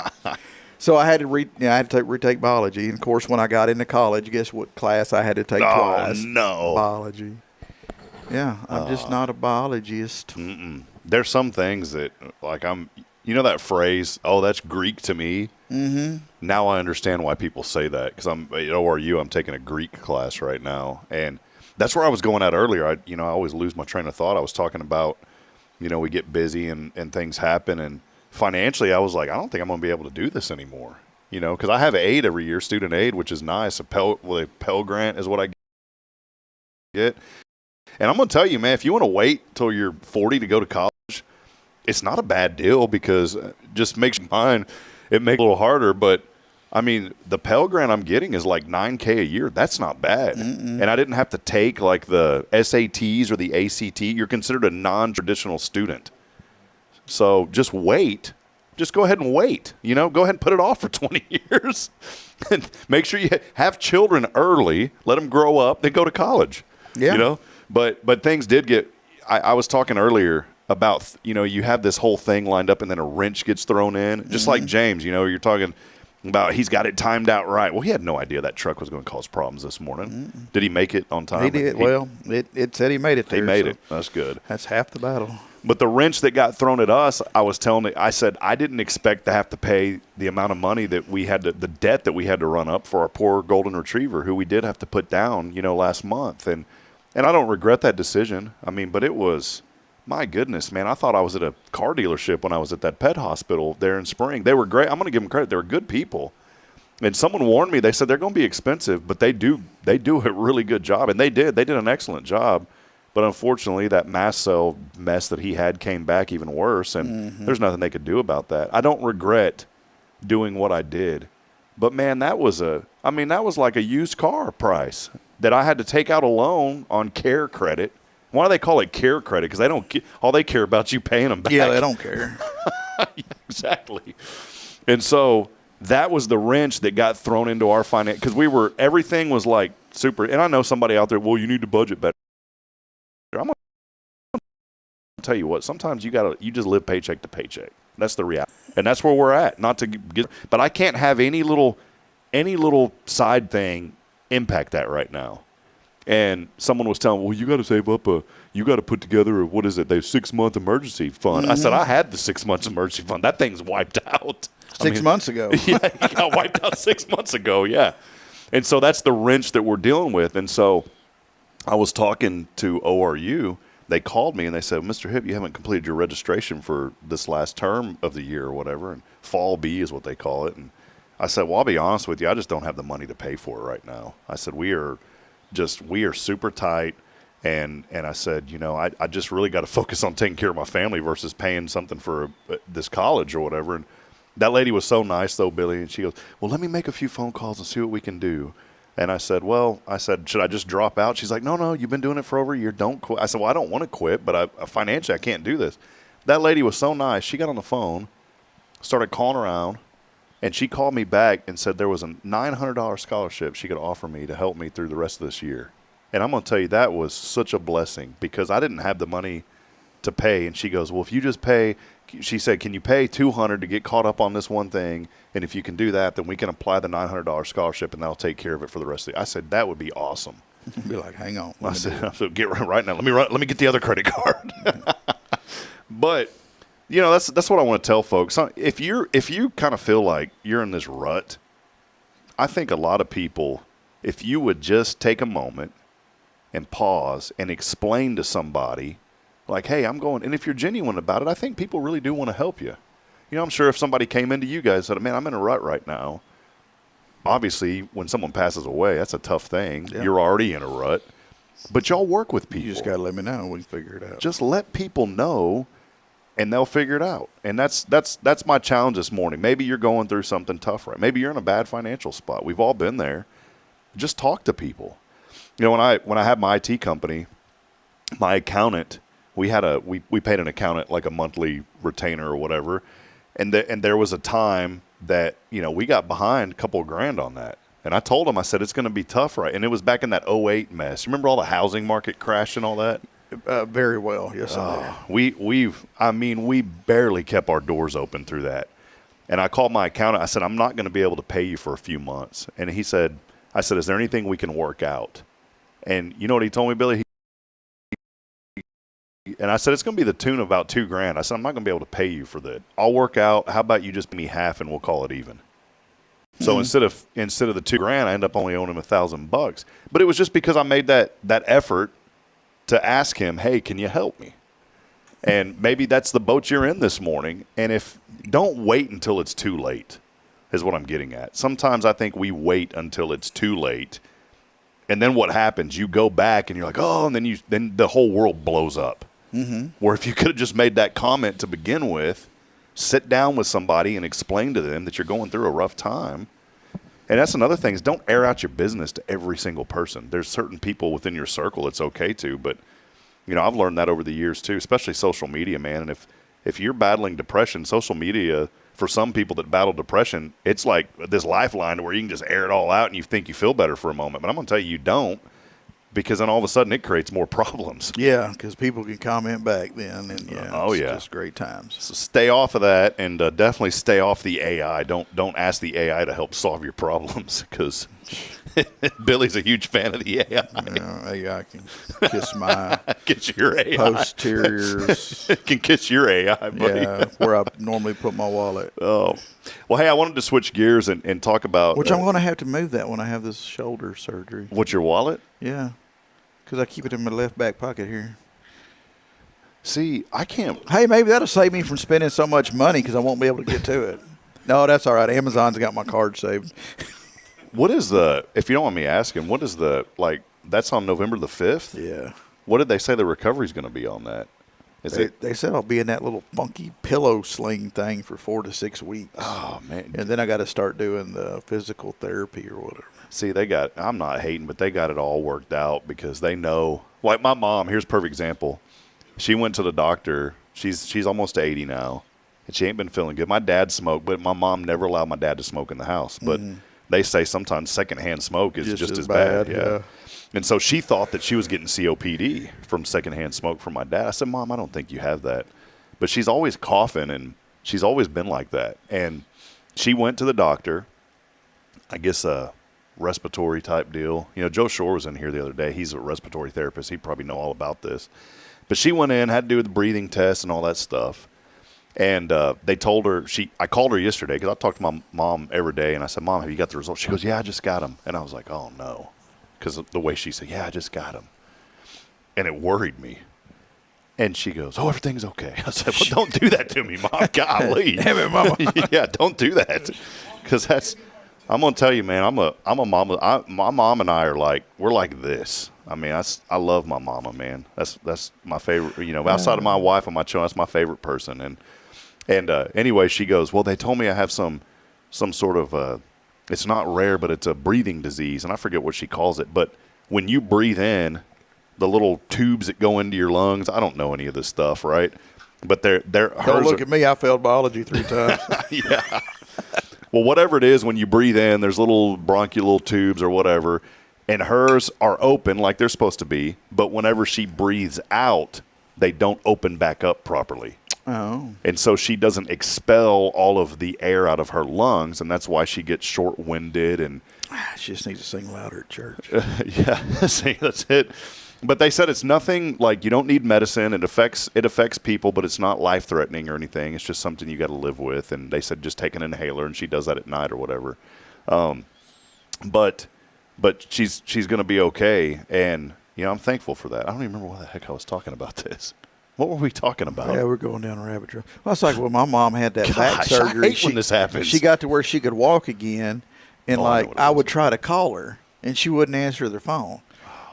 So I had to retake biology. And, of course, when I got into college, guess what class I had to take twice? Oh, no. Biology. Yeah, I'm just not a biologist. There's some things that, like, that phrase, oh, that's Greek to me. Mm-hmm. Now I understand why people say that, because I'm taking a Greek class right now. And that's where I was going at earlier. I always lose my train of thought. I was talking about, we get busy and things happen. And financially, I was like, I don't think I'm going to be able to do this anymore. Because I have aid every year, student aid, which is nice. A Pell Grant is what I get. And I'm going to tell you, man, if you want to wait till you're 40 to go to college, it's not a bad deal, because it just makes mine, it makes it a little harder. But, I mean, the Pell Grant I'm getting is like $9,000 a year. That's not bad. Mm-mm. And I didn't have to take like the SATs or the ACT. You're considered a non-traditional student. So just wait. Just go ahead and wait. Go ahead and put it off for 20 years. And make sure you have children early. Let them grow up. Then go to college. Yeah. But things did get – I was talking earlier – about, you have this whole thing lined up and then a wrench gets thrown in. Just like James, you're talking about he's got it timed out right. Well, he had no idea that truck was going to cause problems this morning. Did he make it on time? He did. It said he made it there. He made it. That's good. That's half the battle. But the wrench that got thrown at us, I said I didn't expect to have to pay the amount of money that we had the debt that we had to run up for our poor golden retriever, who we did have to put down, last month. And I don't regret that decision. I mean, but it was – my goodness, man, I thought I was at a car dealership when I was at that pet hospital there in Spring. They were great. I'm going to give them credit. They were good people. And someone warned me. They said they're going to be expensive, but they do a really good job. And they did. They did an excellent job. But unfortunately, that mast cell mess that he had came back even worse, and there's nothing they could do about that. I don't regret doing what I did. But, man, that was like a used car price that I had to take out a loan on care credit. Why do they call it care credit? Because all they care about you paying them back. Yeah, they don't care. Exactly. And so that was the wrench that got thrown into our finance, because everything was like super. And I know somebody out there, well, you need to budget better. I'm going to tell you what, sometimes you just live paycheck to paycheck. That's the reality. And that's where we're at. But I can't have any little side thing impact that right now. And someone was telling me, well, you got to save up you got to put together a 6-month emergency fund. I said, I had the 6 months emergency fund. That thing's wiped out. 6 months ago. Yeah, it got wiped out 6 months ago, yeah. And so that's the wrench that we're dealing with. And so I was talking to ORU. They called me and they said, Mr. Hipp, you haven't completed your registration for this last term of the year or whatever. And Fall B is what they call it. And I said, well, I'll be honest with you. I just don't have the money to pay for it right now. I said, we are super tight, and I said, I just really got to focus on taking care of my family versus paying something for this college or whatever. And that lady was so nice, though, Billy, and she goes, well, let me make a few phone calls and see what we can do. And I said, should I just drop out? She's like, no, you've been doing it for over a year. Don't quit. I said, well, I don't want to quit, but financially I can't do this. That lady was so nice. She got on the phone, started calling around, and she called me back and said there was a $900 scholarship she could offer me to help me through the rest of this year. And I'm going to tell you, that was such a blessing, because I didn't have the money to pay. And she goes, well, if you just pay, she said, can you pay $200 to get caught up on this one thing? And if you can do that, then we can apply the $900 scholarship and that'll take care of it for the rest of the year. I said, that would be awesome. Be like, hang on. I said, get right now. Let me get the other credit card. But, you know, that's what I want to tell folks. If you kind of feel like you're in this rut, I think a lot of people, if you would just take a moment and pause and explain to somebody, like, hey, I'm going, and if you're genuine about it, I think people really do want to help you. You know, I'm sure if somebody came into you guys and said, man, I'm in a rut right now. Obviously, when someone passes away, that's a tough thing. Yeah. You're already in a rut. But y'all work with people. You just got to let me know. We can figure it out. Just let people know, and they'll figure it out. And that's my challenge this morning. Maybe you're going through something tough, right? Maybe you're in a bad financial spot. We've all been there. Just talk to people. You know, when I had my IT company, my accountant, we paid an accountant like a monthly retainer or whatever, and there was a time that, you know, we got behind a couple of grand on that. And I told him, I said, it's going to be tough, right? And it was back in that 2008 mess. Remember all the housing market crash and all that? Very well, yes, I do. We barely kept our doors open through that. And I called my accountant. I said, I'm not going to be able to pay you for a few months. And he said, I said, is there anything we can work out? And you know what he told me, Billy? And I said, it's going to be the tune of about $2,000. I said, I'm not going to be able to pay you for that. I'll work out. How about you just pay me half and we'll call it even? So instead of the $2,000, I end up only owing him $1,000. But it was just because I made that effort to ask him, hey, can you help me? And maybe that's the boat you're in this morning. And don't wait until it's too late, is what I'm getting at. Sometimes I think we wait until it's too late. And then what happens? You go back and you're like, oh, and then the whole world blows up. Mm-hmm. Where if you could have just made that comment to begin with, sit down with somebody and explain to them that you're going through a rough time. And that's another thing, is don't air out your business to every single person. There's certain people within your circle it's okay to, but, you know, I've learned that over the years too, especially social media, man. And if you're battling depression, social media, for some people that battle depression, it's like this lifeline where you can just air it all out and you think you feel better for a moment. But I'm going to tell you don't, because then all of a sudden it creates more problems. Yeah, because people can comment back then, and it's just great times. So stay off of that, and definitely stay off the AI. Don't ask the AI to help solve your problems, because Billy's a huge fan of the AI. AI can kiss my your AI. Posteriors. Can kiss your AI, buddy. Yeah, where I normally put my wallet. Oh. Well, hey, I wanted to switch gears and talk about... Which I'm going to have to move that when I have this shoulder surgery. What's your wallet? Yeah, because I keep it in my left back pocket here. See, I can't... Hey, maybe that'll save me from spending so much money because I won't be able to get to it. No, that's all right. Amazon's got my card saved. What is if you don't want me asking, what is that's on November the 5th? Yeah. What did they say the recovery's going to be on that? They said I'll be in that little funky pillow sling thing for 4 to 6 weeks. Oh, man. And then I got to start doing the physical therapy or whatever. See, I'm not hating, but they got it all worked out because they know. Like my mom, here's a perfect example. She went to the doctor. She's almost 80 now, and she ain't been feeling good. My dad smoked, but my mom never allowed my dad to smoke in the house. But they say sometimes secondhand smoke is just as bad. Yeah. And so she thought that she was getting COPD from secondhand smoke from my dad. I said, Mom, I don't think you have that. But she's always coughing, and she's always been like that. And she went to the doctor, I guess a respiratory type deal. You know, Joe Shore was in here the other day. He's a respiratory therapist. He'd probably know all about this. But she went in, had to do the breathing test and all that stuff. And they told her, I called her yesterday because I talk to my mom every day. And I said, Mom, have you got the results? She goes, yeah, I just got them. And I was like, oh, no. Because of the way she said, yeah, I just got them. And it worried me. And she goes, oh, everything's okay. I said, well, don't do that to me, Mom. Golly. Damn it, Mama. Yeah, don't do that. Because I'm going to tell you, man, I'm a mama. My mom and I are we're like this. I mean, I love my mama, man. That's my favorite, you know, outside of my wife and my children, that's my favorite person. And anyway, she goes, well, they told me I have some sort of, it's not rare, but it's a breathing disease. And I forget what she calls it. But when you breathe in, the little tubes that go into your lungs, I don't know any of this stuff, right? But they're don't look at me. I failed biology 3 times. Yeah. Well, whatever it is, when you breathe in, there's little bronchial tubes or whatever, and hers are open like they're supposed to be. But whenever she breathes out, they don't open back up properly. Oh. And so she doesn't expel all of the air out of her lungs, and that's why she gets short-winded. And She just needs to sing louder at church. yeah, see, that's it. But they said it's nothing, like, you don't need medicine. It affects people, but it's not life-threatening or anything. It's just something you got to live with. And they said just take an inhaler, and she does that at night or whatever. But she's going to be okay, and I'm thankful for that. I don't even remember why the heck I was talking about this. What were we talking about? Yeah, we're going down a rabbit trail. Well, it's like when my mom had that back Gosh, surgery. I hate when this happens. She got to where she could walk again, and Oh, I know what it I was. would try to call her, and she wouldn't answer the phone.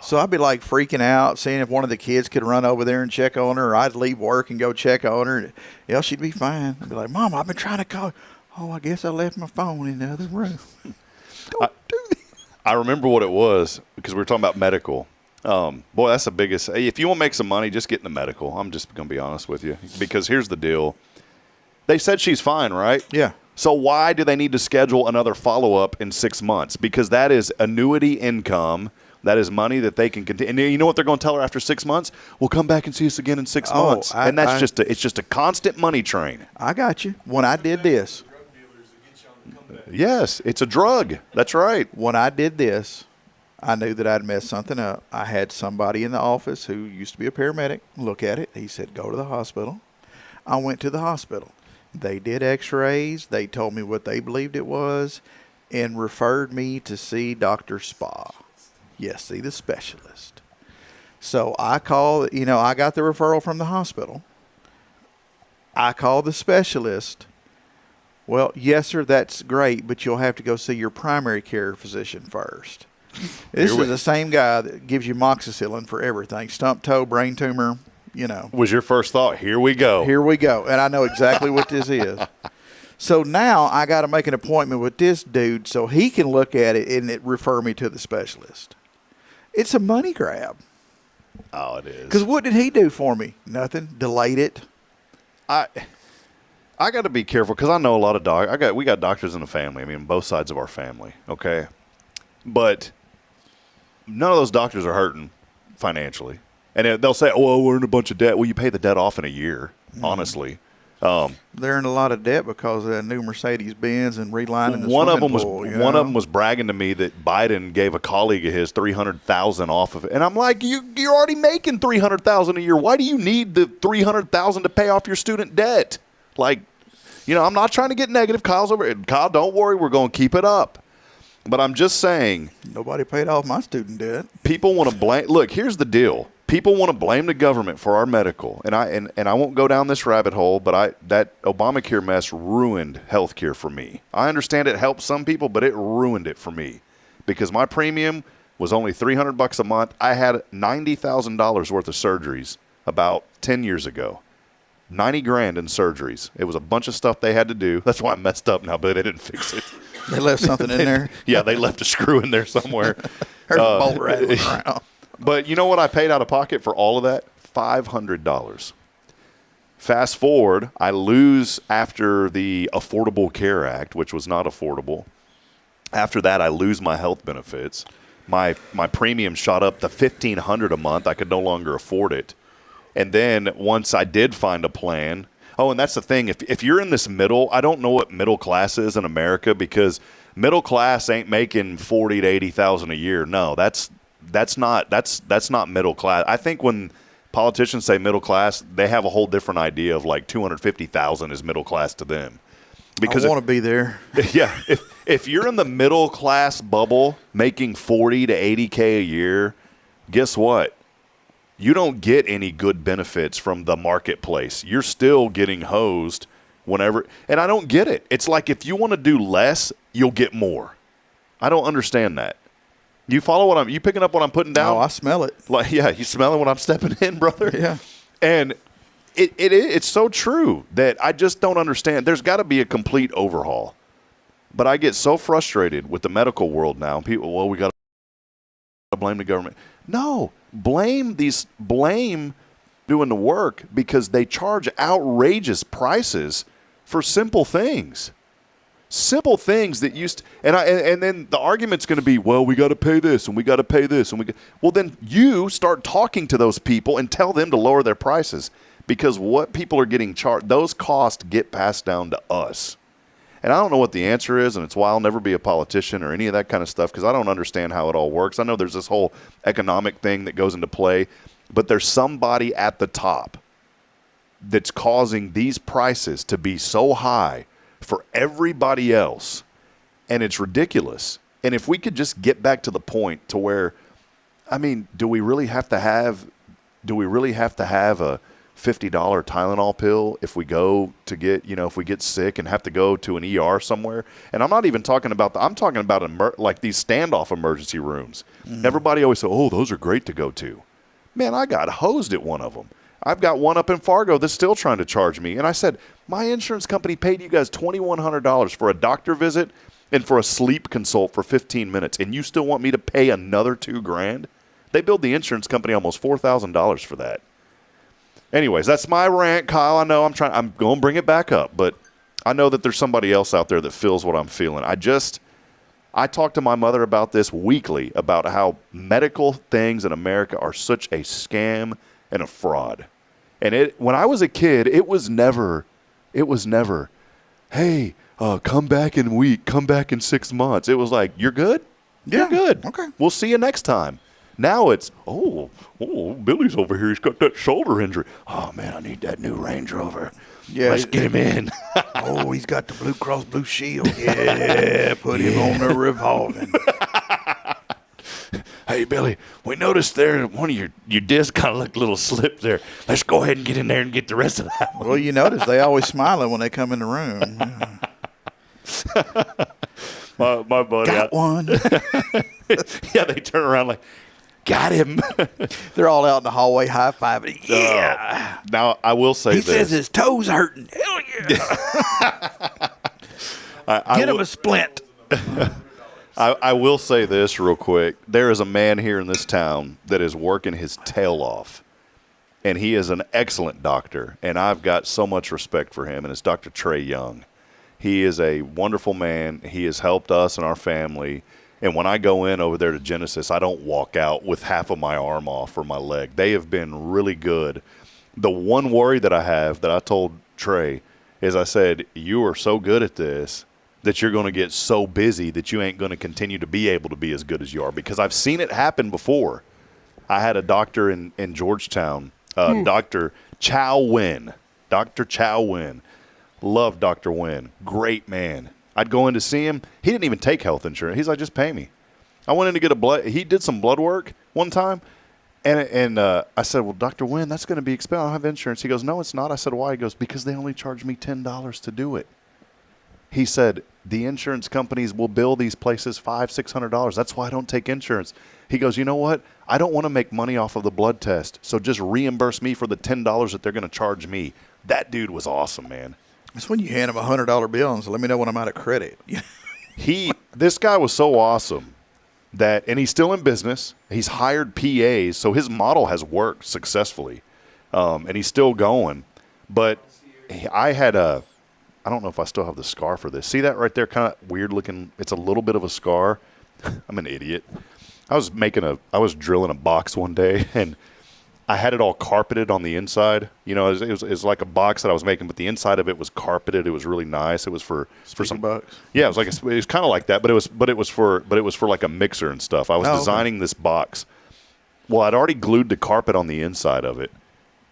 So I'd be like freaking out, seeing if one of the kids could run over there and check on her, or I'd leave work and go check on her. Yeah, she'd be fine. I'd be like, Mom, I've been trying to call. Oh, I guess I left my phone in the other room. Don't do that. I remember what it was because we were talking about medical. Boy, that's the biggest. If you want to make some money, just get in the medical. I'm just going to be honest with you, because here's the deal. They said she's fine, right? Yeah. So why do they need to schedule another follow-up in 6 months? Because that is annuity income. That is money that they can continue. And you know what they're going to tell her after 6 months? We'll come back and see us again in 6 months. And that's it's just a constant money train. I got you. When I did this, Yes, it's a drug. That's right. when I did this, I knew that I'd messed something up. I had somebody in the office who used to be a paramedic look at it. He said, go to the hospital. I went to the hospital. They did x-rays. They told me what they believed it was and referred me to see Dr. Spa. Yes, see the specialist. So I called, I got the referral from the hospital. I called the specialist. Well, yes, sir, that's great, but you'll have to go see your primary care physician first. This is the same guy that gives you moxicillin for everything. Stump toe, brain tumor, Was your first thought, here we go. Here we go. And I know exactly what this is. So now I got to make an appointment with this dude so he can look at it and refer me to the specialist. It's a money grab. Oh, it is. Because what did he do for me? Nothing. Delayed it. I got to be careful because I know a lot of doctors. We got doctors in the family. I mean, both sides of our family. Okay, but none of those doctors are hurting financially, and they'll say, "Oh, we're in a bunch of debt." Well, you pay the debt off in a year. Honestly, They're in a lot of debt because of that new Mercedes Benz and relining the one of swimming them pool, one of them was bragging to me that Biden gave a colleague of his $300,000 off of it, and I'm like, you're already making $300,000 a year. Why do you need the $300,000 to pay off your student debt? Like, I'm not trying to get negative. Kyle's over it. Kyle, don't worry, we're going to keep it up. But I'm just saying, Nobody paid off my student debt. people want to blame. Look, here's the deal. People want to blame the government for our medical, and I won't go down this rabbit hole. But that Obamacare mess ruined healthcare for me. I understand it helped some people, but it ruined it for me because my premium was only $300 a month. I had $90,000 worth of surgeries about 10 years ago. $90,000 in surgeries. It was a bunch of stuff they had to do. That's why I messed up now, but they didn't fix it. They left something in there. Yeah, they left a screw in there somewhere. Heard the bolt rattling around. But you know what I paid out of pocket for all of that? $500. Fast forward, I lose after the Affordable Care Act, which was not affordable. After that, I lose my health benefits. My premium shot up to $1,500 a month. I could no longer afford it. And then once I did find a plan, and that's the thing. If you're in this middle, I don't know what middle class is in America because middle class ain't making $40,000 to $80,000 a year. No, that's not middle class. I think when politicians say middle class, they have a whole different idea of like $250,000 is middle class to them. Because I want to be there. Yeah, if you're in the middle class bubble making $40,000 to $80,000 a year, guess what? You don't get any good benefits from the marketplace. You're still getting hosed whenever. And I don't get it. It's like if you want to do less, you'll get more. I don't understand that. You follow you picking up what I'm putting down? Oh, I smell it. Like, yeah, you smelling what I'm stepping in, brother? Yeah. And it's so true that I just don't understand. There's got to be a complete overhaul. But I get so frustrated with the medical world now. People, we got to blame the government. No, blame doing the work because they charge outrageous prices for simple things. Simple things that and then the argument's going to be, well, we got to pay this and we got to pay this well, then you start talking to those people and tell them to lower their prices, because what people are getting charged, those costs get passed down to us. And I don't know what the answer is, and it's why I'll never be a politician or any of that kind of stuff, because I don't understand how it all works. I know there's this whole economic thing that goes into play, but there's somebody at the top that's causing these prices to be so high for everybody else, and it's ridiculous. And if we could just get back to the point to where, I mean, do we really have to have a $50 Tylenol pill if we go to get, if we get sick and have to go to an ER somewhere? And I'm not even talking about I'm talking about like these standoff emergency rooms. Everybody always says, oh, those are great to go to. Man, I got hosed at one of them. I've got one up in Fargo that's still trying to charge me. And I said, my insurance company paid you guys $2,100 for a doctor visit and for a sleep consult for 15 minutes, and you still want me to pay another $2,000? They billed the insurance company almost $4,000 for that. Anyways, that's my rant, Kyle. I know I'm going to bring it back up, but I know that there's somebody else out there that feels what I'm feeling. I talk to my mother about this weekly, about how medical things in America are such a scam and a fraud. And when I was a kid, it was never, hey, come back in a week, come back in 6 months. It was like, you're good? Yeah. You're good. Okay. We'll see you next time. Now it's, oh, Billy's over here. He's got that shoulder injury. Oh, man, I need that new Range Rover. Yeah. Let's get him in. Oh, he's got the Blue Cross Blue Shield. Yeah, put him on the revolving. Hey, Billy, we noticed there one of your discs kind of looked a little slipped there. Let's go ahead and get in there and get the rest of that one. Well, you notice they always smiling when they come in the room. My buddy. Got one. Yeah, they turn around like, got him. They're all out in the hallway high-fiving. Yeah. Now, I will say He this. says his toes hurting. Hell yeah. Get him a splint. I will say this real quick. There is a man here in this town that is working his tail off, and he is an excellent doctor, and I've got so much respect for him, and it's Dr. Trey Young. He is a wonderful man. He has helped us and our family, and when I go in over there to Genesis, I don't walk out with half of my arm off or my leg. They have been really good. The one worry that I have that I told Trey is I said, you are so good at this that you're going to get so busy that you ain't going to continue to be able to be as good as you are, because I've seen it happen before. I had a doctor in Georgetown, Dr. Chow Wynn. Dr. Chow Wynn. Love Dr. Wynn. Great man. I'd go in to see him. He didn't even take health insurance. He's like, just pay me. I went in to get he did some blood work one time, and I said, well, Dr. Wynn, that's going to be expensive. I don't have insurance. He goes, no, it's not. I said, why? He goes, because they only charge me $10 to do it. He said, the insurance companies will bill these places $500-$600. That's why I don't take insurance. He goes, you know what? I don't want to make money off of the blood test, so just reimburse me for the $10 that they're going to charge me. That dude was awesome, man. That's when you hand him a $100 bill and say, let me know when I'm out of credit. This guy was so awesome and he's still in business. He's hired PAs, so his model has worked successfully, and he's still going. But I don't know if I still have the scar for this. See that right there? Kind of weird looking. It's a little bit of a scar. I'm an idiot. I was drilling a box one day, and I had it all carpeted on the inside. It was like a box that I was making, but the inside of it was carpeted. It was really nice. It was for some box. Yeah, it was kind of like that, but it was for like a mixer and stuff. I was designing this box. Well, I'd already glued the carpet on the inside of it,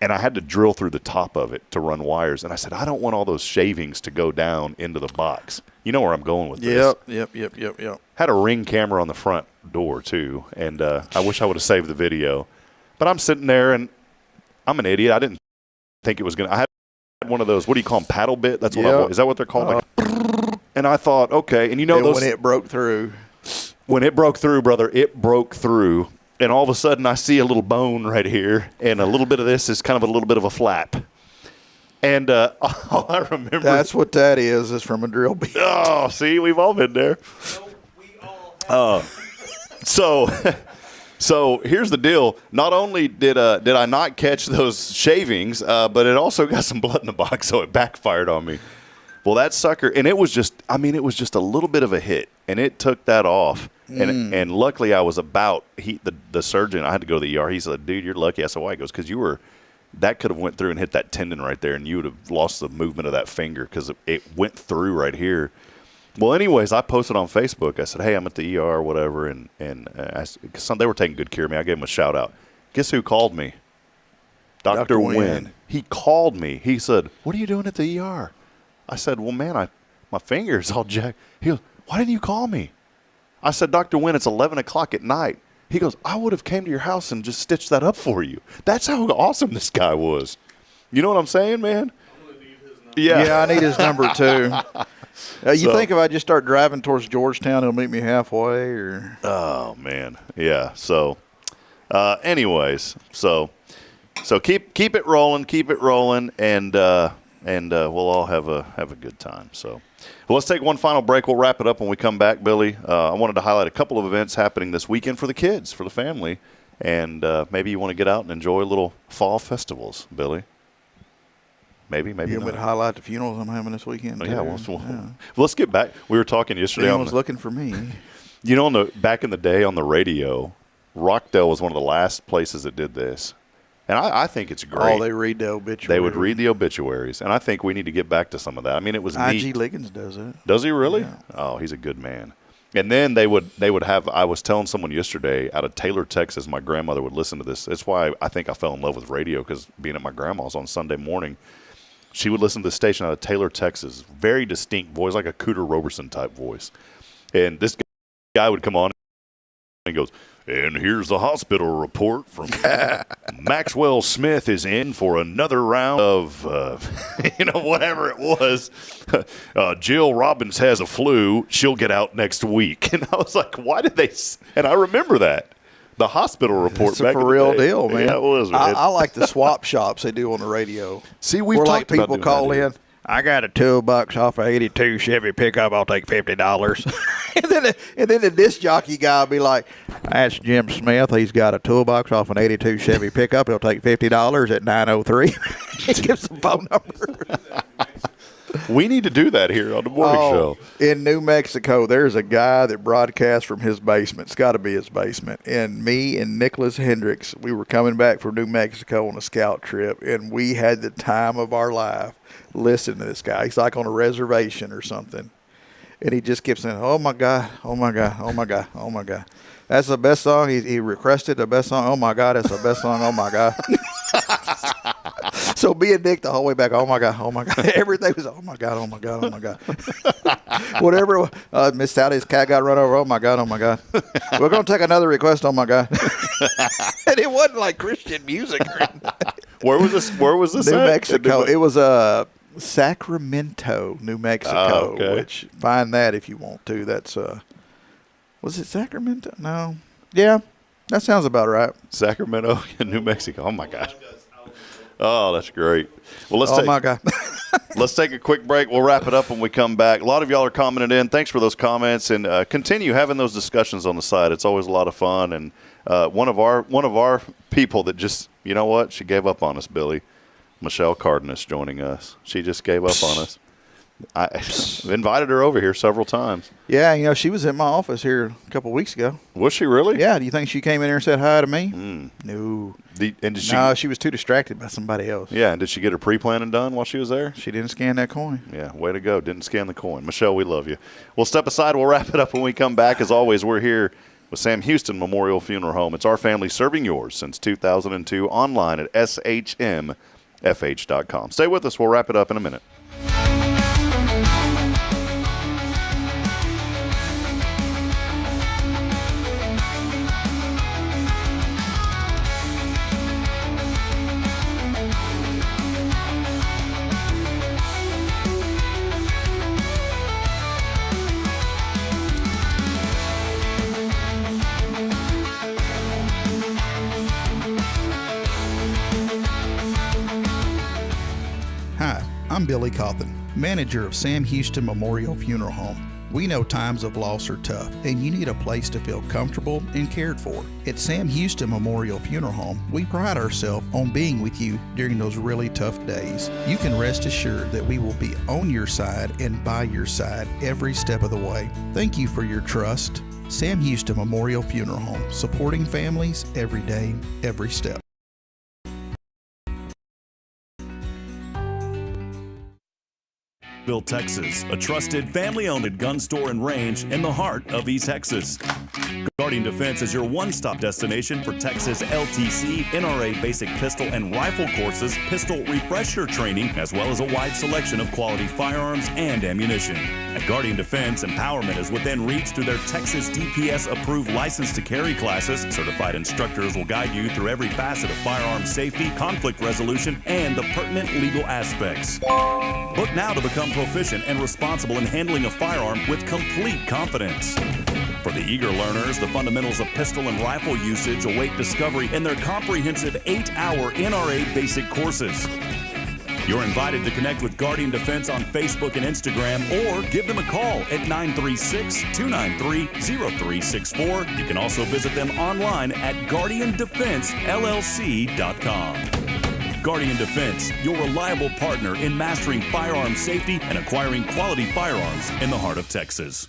and I had to drill through the top of it to run wires. And I said, I don't want all those shavings to go down into the box. You know where I'm going with this. Yep. Had a Ring camera on the front door, too. And I wish I would have saved the video. But I'm sitting there, and I'm an idiot. I didn't think it was going to. I had one of those, what do you call them, paddle bit? That's what I bought. Is that what they're called? And I thought, okay. And those. When it broke through. When it broke through, brother, it broke through. And all of a sudden, I see a little bone right here, and a little bit of this is kind of a little bit of a flap. And all I remember. That's what that is from a drill bit. Oh, see, we've all been there. No, we all have. So here's the deal. Not only did I not catch those shavings, but it also got some blood in the box, so it backfired on me. Well, that sucker, and it was just a little bit of a hit, and it took that off. And luckily I was the surgeon, I had to go to the ER. He said, dude, you're lucky. I said, why? He goes, because that could have went through and hit that tendon right there, and you would have lost the movement of that finger because it went through right here. Well, anyways, I posted on Facebook. I said, hey, I'm at the ER or whatever, and they were taking good care of me. I gave them a shout-out. Guess who called me? Dr. Wynn. He called me. He said, what are you doing at the ER? I said, well, man, my finger's all jacked. He goes, why didn't you call me? I said, Dr. Wynn, it's 11 o'clock at night. He goes, I would have came to your house and just stitched that up for you. That's how awesome this guy was. You know what I'm saying, man? I'm going to need his number. Yeah, I need his number too. You think if I just start driving towards Georgetown, he'll meet me halfway? Or Oh, man. Yeah. So, anyways, so keep it rolling, and we'll all have a good time. So, well, let's take one final break. We'll wrap it up when we come back, Billy. I wanted to highlight a couple of events happening this weekend for the kids, for the family, and maybe you want to get out and enjoy little fall festivals, Billy. Maybe you not. want me to highlight the funerals I'm having this weekend? Oh, too? yeah, well, let's get back. We were talking yesterday. Anyone's looking for me. You know, back in the day on the radio, Rockdale was one of the last places that did this. And I think it's great. Oh, they read the obituaries. They would read the obituaries, and I think we need to get back to some of that. I mean, it was neat. I.G. Liggins does it. Does he really? Yeah. Oh, he's a good man. And then they would have. I was telling someone yesterday out of Taylor, Texas. My grandmother would listen to this. That's why I think I fell in love with radio, because being at my grandma's on Sunday morning, she would listen to the station out of Taylor, Texas. Very distinct voice, like a Cooter Roberson type voice. And this guy would come on and he goes, and here's the hospital report from Maxwell Smith is in for another round of, whatever it was. Jill Robbins has a flu. She'll get out next week. And I was like, why did they? And I remember that. The hospital report. It's a back for in the real day. deal, man. Yeah, it was. Man. I like the swap shops they do on the radio. See, we've where talked like about people doing call that here. in. I got a $2 off a 82 Chevy pickup. I'll take $50. and then the disc jockey guy will be like, "That's Jim Smith. He's got a toolbox off an 82 Chevy pickup. He'll take $50 at 903." He gives the phone number. We need to do that here on the morning show. In New Mexico, there's a guy that broadcasts from his basement. It's got to be his basement. And me and Nicholas Hendricks, we were coming back from New Mexico on a scout trip, and we had the time of our life listening to this guy. He's like on a reservation or something. And he just keeps saying, "Oh, my God, oh, my God, oh, my God, oh, my God. That's the best song." He requested the best song. "Oh, my God, that's the best song. Oh, my God." So me and Nick the whole way back, "Oh, my God, oh, my God." Everything was, "Oh, my God, oh, my God, oh, my God." Whatever. Miss Sally's cat got run over. "Oh, my God, oh, my God. We're going to take another request. Oh, my God." And it wasn't like Christian music. Where was this New at? Mexico. It was Sacramento, New Mexico. okay. Which, find that if you want to. That's was it Sacramento? No. Yeah, that sounds about right. Sacramento, New Mexico. Oh my gosh. Oh, that's great. Well, My God. let's take a quick break. We'll wrap it up when we come back. A lot of y'all are commenting in. Thanks for those comments, and continue having those discussions on the side. It's always a lot of fun. And one of our people that just, you know what, she gave up on us, Billy. Michelle Cardenas joining us. She just gave up on us. I invited her over here several times. Yeah, she was in my office here a couple of weeks ago. Was she really? Yeah. Do you think she came in here and said hi to me? No. Did she was too distracted by somebody else. Yeah, and did she get her pre-planning done while she was there? She didn't scan that coin. Yeah, way to go. Didn't scan the coin. Michelle, we love you. We'll step aside. We'll wrap it up when we come back. As always, we're here with Sam Houston Memorial Funeral Home. It's our family serving yours since 2002, online at shmfh.com. Stay with us. We'll wrap it up in a minute. Hi, I'm Billy Cauthen, manager of Sam Houston Memorial Funeral Home. We know times of loss are tough, and you need a place to feel comfortable and cared for. At Sam Houston Memorial Funeral Home, we pride ourselves on being with you during those really tough days. You can rest assured that we will be on your side and by your side every step of the way. Thank you for your trust. Sam Houston Memorial Funeral Home, supporting families every day, every step. Huntsville, Texas, a trusted family-owned gun store and range in the heart of East Texas. Guardian Defense is your one-stop destination for Texas LTC, NRA basic pistol and rifle courses, pistol refresher training, as well as a wide selection of quality firearms and ammunition. At Guardian Defense, empowerment is within reach through their Texas DPS-approved license to carry classes. Certified instructors will guide you through every facet of firearm safety, conflict resolution, and the pertinent legal aspects. Book now to become proficient and responsible in handling a firearm with complete confidence. For the eager learners, the fundamentals of pistol and rifle usage await discovery in their comprehensive 8-hour NRA basic courses. You're invited to connect with Guardian Defense on Facebook and Instagram, or give them a call at 936-293-0364. You can also visit them online at guardiandefensellc.com. Guardian Defense, your reliable partner in mastering firearm safety and acquiring quality firearms in the heart of Texas.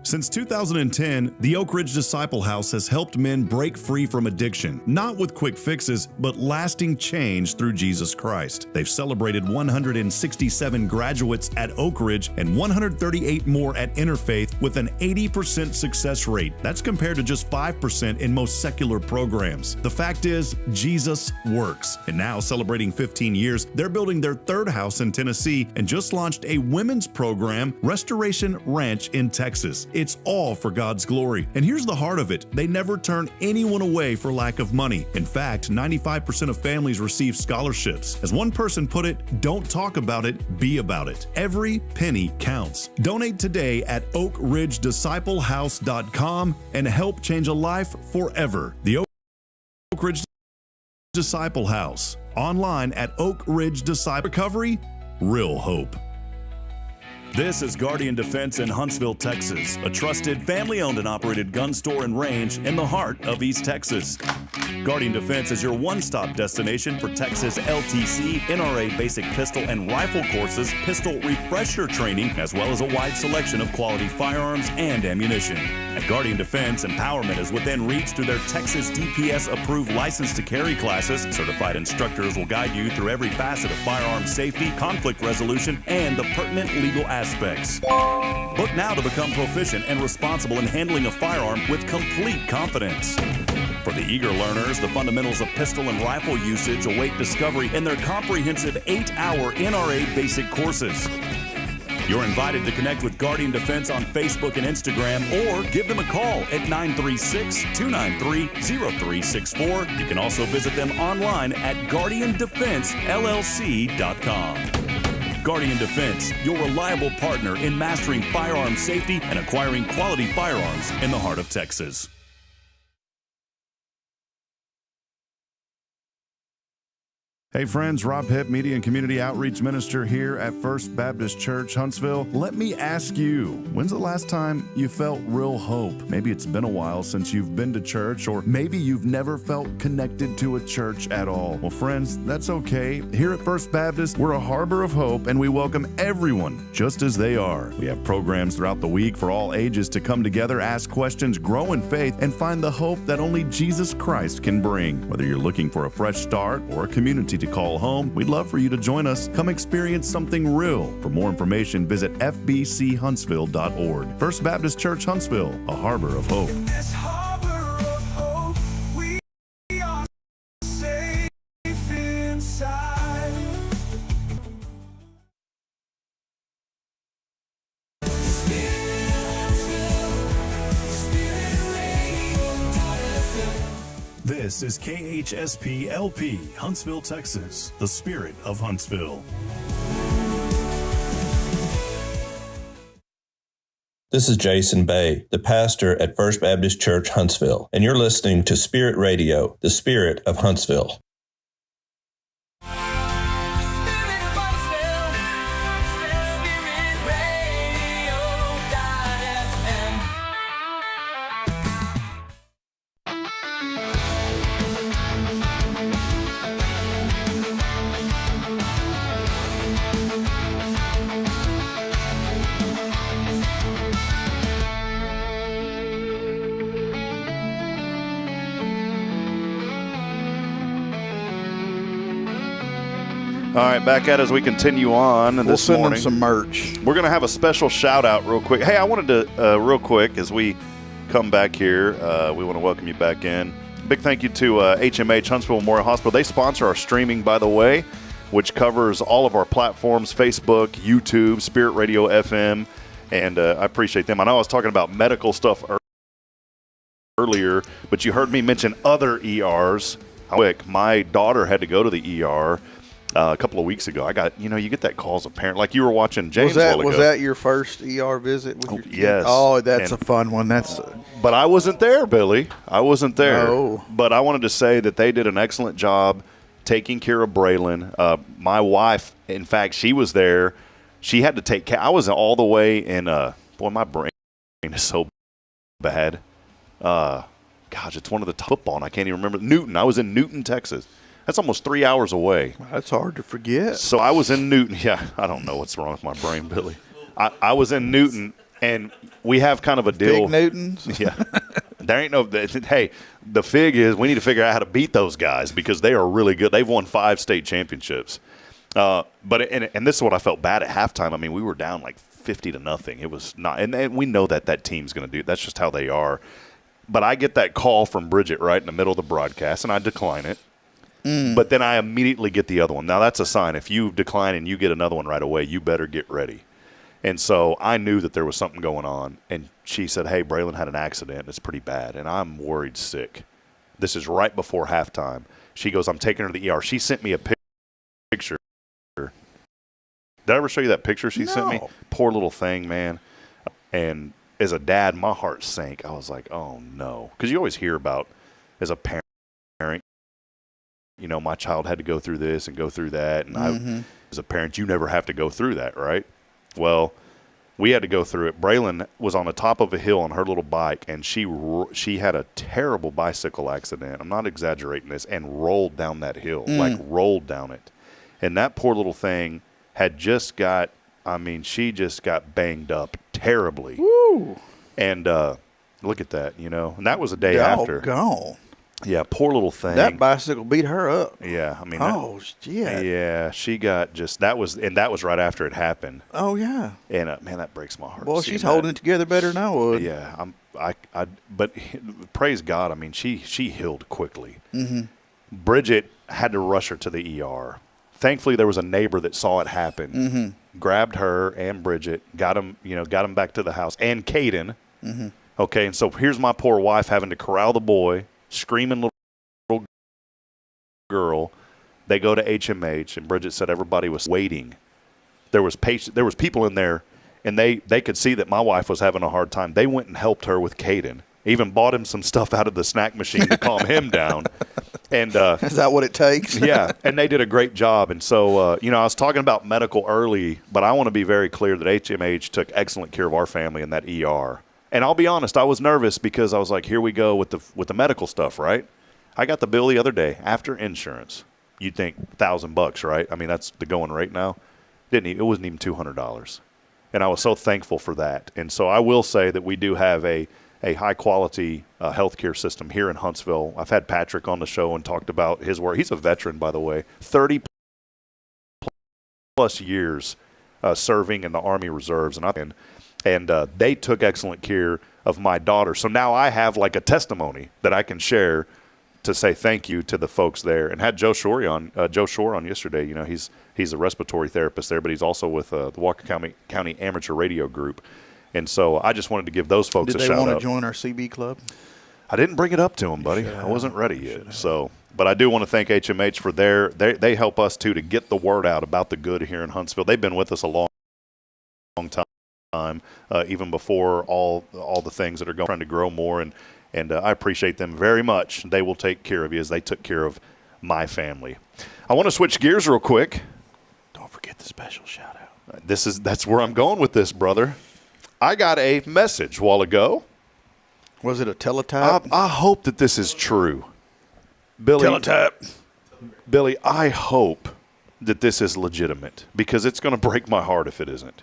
Since 2010, the Oak Ridge Disciple House has helped men break free from addiction, not with quick fixes, but lasting change through Jesus Christ. They've celebrated 167 graduates at Oak Ridge and 138 more at Interfaith with an 80% success rate. That's compared to just 5% in most secular programs. The fact is, Jesus works. And now, celebrating 15 years, they're building their third house in Tennessee and just launched a women's program, Restoration Ranch in Texas. It's all for God's glory. And here's the heart of it. They never turn anyone away for lack of money. In fact, 95% of families receive scholarships. As one person put it, don't talk about it, be about it. Every penny counts. Donate today at oakridgedisciplehouse.com and help change a life forever. The Oak Ridge Disciple House. Online at Oak Ridge Disciple Recovery, real hope. This is Guardian Defense in Huntsville, Texas, a trusted family-owned and operated gun store and range in the heart of East Texas. Guardian Defense is your one-stop destination for Texas LTC, NRA basic pistol and rifle courses, pistol refresher training, as well as a wide selection of quality firearms and ammunition. At Guardian Defense, empowerment is within reach through their Texas DPS-approved license to carry classes. Certified instructors will guide you through every facet of firearm safety, conflict resolution, and the pertinent legal aspects. Book now to become proficient and responsible in handling a firearm with complete confidence. For the eager learners, the fundamentals of pistol and rifle usage await discovery in their comprehensive 8-hour NRA basic courses. You're invited to connect with Guardian Defense on Facebook and Instagram, or give them a call at 936-293-0364. You can also visit them online at guardiandefensellc.com. Guardian Defense, your reliable partner in mastering firearm safety and acquiring quality firearms in the heart of Texas. Hey friends, Rob Hipp, Media and Community Outreach Minister here at First Baptist Church, Huntsville. Let me ask you, when's the last time you felt real hope? Maybe it's been a while since you've been to church, or maybe you've never felt connected to a church at all. Well, friends, that's okay. Here at First Baptist, we're a harbor of hope, and we welcome everyone just as they are. We have programs throughout the week for all ages to come together, ask questions, grow in faith, and find the hope that only Jesus Christ can bring. Whether you're looking for a fresh start or a community to call home, we'd love for you to join us. Come experience something real. For more information, visit fbchuntsville.org. First Baptist Church, Huntsville, a harbor of hope. This harbor of hope, we are safe inside. This is KHSP LP, Huntsville, Texas, the spirit of Huntsville. This is Jason Bay, the pastor at First Baptist Church, Huntsville, and you're listening to Spirit Radio, the spirit of Huntsville. Spirit of Huntsville, Spirit Radio. right, back at it as we continue on We'll this send morning. them some merch. We're going to have a special shout-out real quick. Hey, I wanted to, real quick, as we come back here, we want to welcome you back in. Big thank you to HMH, Huntsville Memorial Hospital. They sponsor our streaming, by the way, which covers all of our platforms, Facebook, YouTube, Spirit Radio FM, and I appreciate them. I know I was talking about medical stuff earlier, but you heard me mention other ERs. Quick, my daughter had to go to the ER a couple of weeks ago. I got, you get that call as a parent, like you were watching James a while ago. Was that your first ER visit with your kid? Yes. Oh, that's a fun one. But I wasn't there, Billy. I wasn't there. No. But I wanted to say that they did an excellent job taking care of Braylon. My wife, in fact, she was there. She had to take care. I was all the way in, boy, my brain is so bad. Gosh, it's one of the top football, and I can't even remember. Newton. I was in Newton, Texas. That's almost 3 hours away. That's hard to forget. So I was in Newton. Yeah, I don't know what's wrong with my brain, Billy. I was in Newton, and we have kind of a deal. Big Newtons? Yeah. There ain't no – hey, the fig is we need to figure out how to beat those guys because they are really good. They've won 5 state championships. But this is what I felt bad at halftime. I mean, we were down like 50-0. It was not – and we know that team's going to do – that's just how they are. But I get that call from Bridget right in the middle of the broadcast, and I decline it. But then I immediately get the other one. Now, that's a sign. If you decline and you get another one right away, you better get ready. And so I knew that there was something going on. And she said, hey, Braylon had an accident. It's pretty bad. And I'm worried sick. This is right before halftime. She goes, I'm taking her to the ER. She sent me a picture. Did I ever show you that picture she sent me? Poor little thing, man. And as a dad, my heart sank. I was like, oh, no. Because you always hear about, as a parent, my child had to go through this and go through that. And I, as a parent, you never have to go through that, right? Well, we had to go through it. Braylon was on the top of a hill on her little bike, and she had a terrible bicycle accident. I'm not exaggerating this, and rolled down that hill, like rolled down it. And that poor little thing had just got, she just got banged up terribly. Woo. And look at that, And that was a day after. Gone. Yeah, poor little thing. That bicycle beat her up. Yeah, yeah. Yeah, she got that was right after it happened. Oh yeah. And man, that breaks my heart. Well, she's holding it together better than I would. Yeah, but praise God. She healed quickly. Mm-hmm. Bridget had to rush her to the ER. Thankfully, there was a neighbor that saw it happen. Mm-hmm. Grabbed her and Bridget, got them back to the house, and Cauthen. Mm-hmm. Okay, and so here's my poor wife having to corral the boy. Screaming little girl. They go to HMH, and Bridget said everybody was waiting. There was people in there, and they could see that my wife was having a hard time. They went and helped her with Cauthen. Even bought him some stuff out of the snack machine to calm him down. And is that what it takes? Yeah, and they did a great job. And so, I was talking about medical early, but I want to be very clear that HMH took excellent care of our family in that ER. And I'll be honest, I was nervous because I was like, here we go with the medical stuff, right? I got the bill the other day after insurance. You'd think $1,000, right? That's the going rate now. It wasn't even $200. And I was so thankful for that. And so I will say that we do have a high-quality healthcare system here in Huntsville. I've had Patrick on the show and talked about his work. He's a veteran, by the way, 30-plus years serving in the Army Reserves. And they took excellent care of my daughter. So now I have like a testimony that I can share to say thank you to the folks there. And had Joe Shore on yesterday. He's a respiratory therapist there, but he's also with the Walker County Amateur Radio Group. And so I just wanted to give those folks a shout out. Did they want to join our CB club? I didn't bring it up to them, buddy. I wasn't ready yet. So, but I do want to thank HMH for they help us too to get the word out about the good here in Huntsville. They've been with us a long time. Even before all the things that are trying to grow more, and I appreciate them very much. They will take care of you as they took care of my family. I want to switch gears real quick. Don't forget the special shout out. That's where I'm going with this, brother. I got a message a while ago. Was it a teletype? I hope that this is true, Billy. Teletype. Billy, I hope that this is legitimate because it's going to break my heart if it isn't.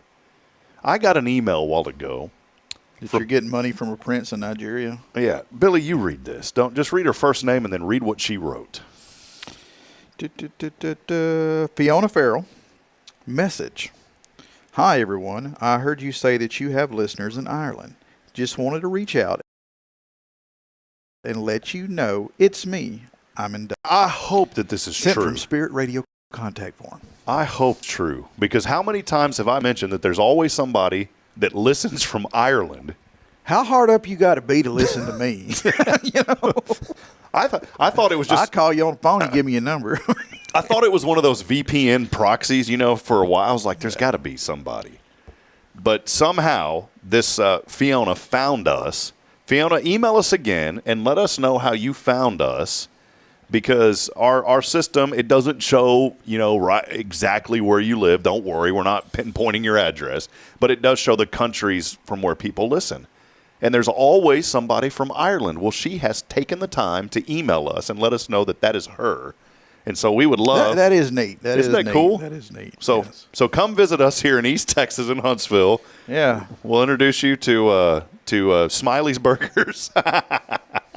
I got an email a while ago. If you're getting money from a prince in Nigeria? Yeah. Billy, you read this. Don't just read her first name and then read what she wrote. Fiona Farrell. Message. Hi, everyone. I heard you say that you have listeners in Ireland. Just wanted to reach out and let you know it's me. I'm in. I hope that this is Sent true. from Spirit Radio contact form. I hope true. Because how many times have I mentioned that there's always somebody that listens from Ireland? How hard up you got to be to listen to me? You know, I thought it was just. I call you on the phone and give me your number. I thought it was one of those VPN proxies, for a while. I was like, there's got to be somebody. But somehow, this Fiona found us. Fiona, email us again and let us know how you found us, because our system, it doesn't show, right exactly where you live. Don't worry, we're not pinpointing your address. But it does show the countries from where people listen. And there's always somebody from Ireland. Well, she has taken the time to email us and let us know that that is her. And so we would love. That is neat. Isn't that cool? That is neat. So, yes. so come visit us here in East Texas in Huntsville. Yeah. We'll introduce you to Smiley's Burgers.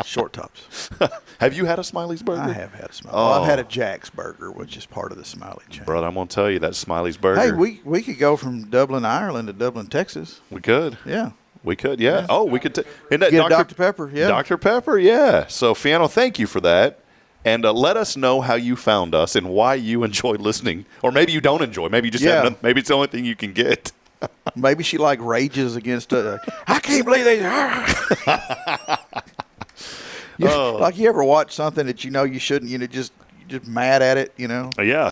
Short tops. Have you had a Smiley's Burger? I have had a Smiley. Oh. Well, I've had a Jack's Burger, which is part of the Smiley chain. Brother, I'm going to tell you that Smiley's Burger. Hey, we could go from Dublin, Ireland to Dublin, Texas. We could. Yeah. We could, yeah. Oh, we could. Isn't that Get a Dr. Pepper, yeah. Dr. Pepper, yeah. So, Fiona, thank you for that. And let us know how you found us and why you enjoy listening. Or maybe you don't enjoy. Maybe you just have none, maybe it's the only thing you can get. Maybe she rages against I can't believe they Like you ever watch something that you shouldn't, just mad at it, Yeah.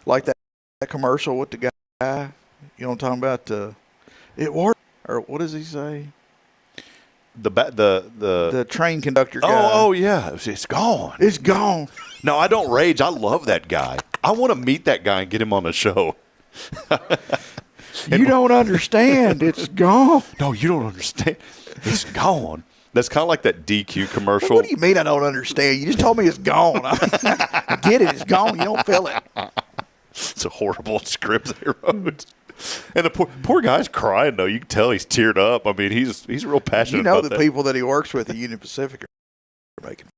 Like that commercial with the guy, you know what I'm talking about? It worked. Or what does he say? The train conductor guy. Oh yeah, it's gone. It's gone. No, I don't rage. I love that guy. I want to meet that guy and get him on the show. You don't understand. It's gone. No, you don't understand. It's gone. That's kind of like that DQ commercial. What do you mean I don't understand? You just told me it's gone. I get it. It's gone. You don't feel it. It's a horrible script they wrote. And the poor guy's crying, though. You can tell he's teared up. I mean, he's real passionate about the that. people that he works with at Union Pacific are making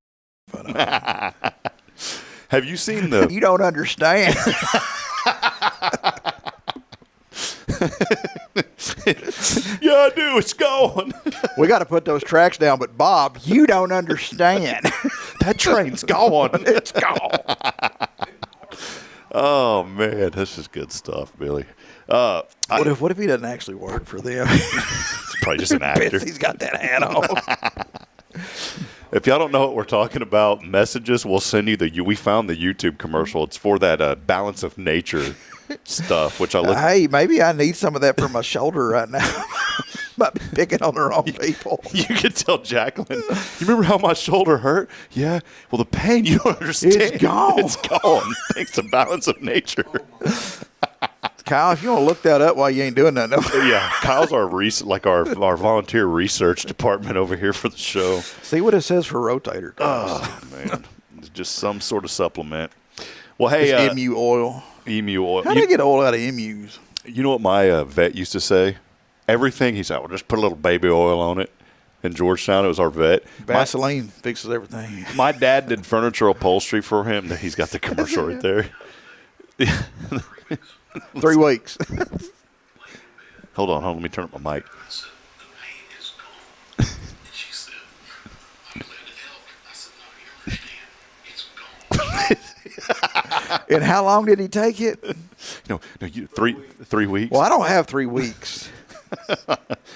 fun of him. Have you seen the... You don't understand. Yeah, I do. It's gone. We got to put those tracks down. But, Bob, you don't understand. That train's gone. It's gone. Oh, man. This is good stuff, Billy. What if he doesn't actually work for them? It's probably just an actor. He's got that hat on. If y'all don't know what we're talking about, messages, we'll send you we found the YouTube commercial. It's for that balance of nature stuff, which I look. Hey, maybe I need some of that for my shoulder right now. Might be picking on the wrong people. You can tell Jacqueline, you remember how my shoulder hurt? Yeah. Well, the pain, you don't understand. It's gone. It's gone. Thanks to balance of nature. Kyle, if you want to look that up while you ain't doing nothing. Yeah, Kyle's our volunteer research department over here for the show. See what it says for rotator cuffs. Oh, man. It's just some sort of supplement. Well, hey. It's emu oil. Emu oil. How do you get oil out of emus? You know what my vet used to say? Everything, he said, well, just put a little baby oil on it. In Georgetown, it was our vet. Vaseline fixes everything. My dad did furniture upholstery for him. He's got the commercial right there. 3 weeks. Hold on, let me turn up my mic. The pain is gone. And she said, I'm glad it helped. I said, no, you understand. It's gone. And how long did he take it? No, 3 weeks. Well, I don't have 3 weeks.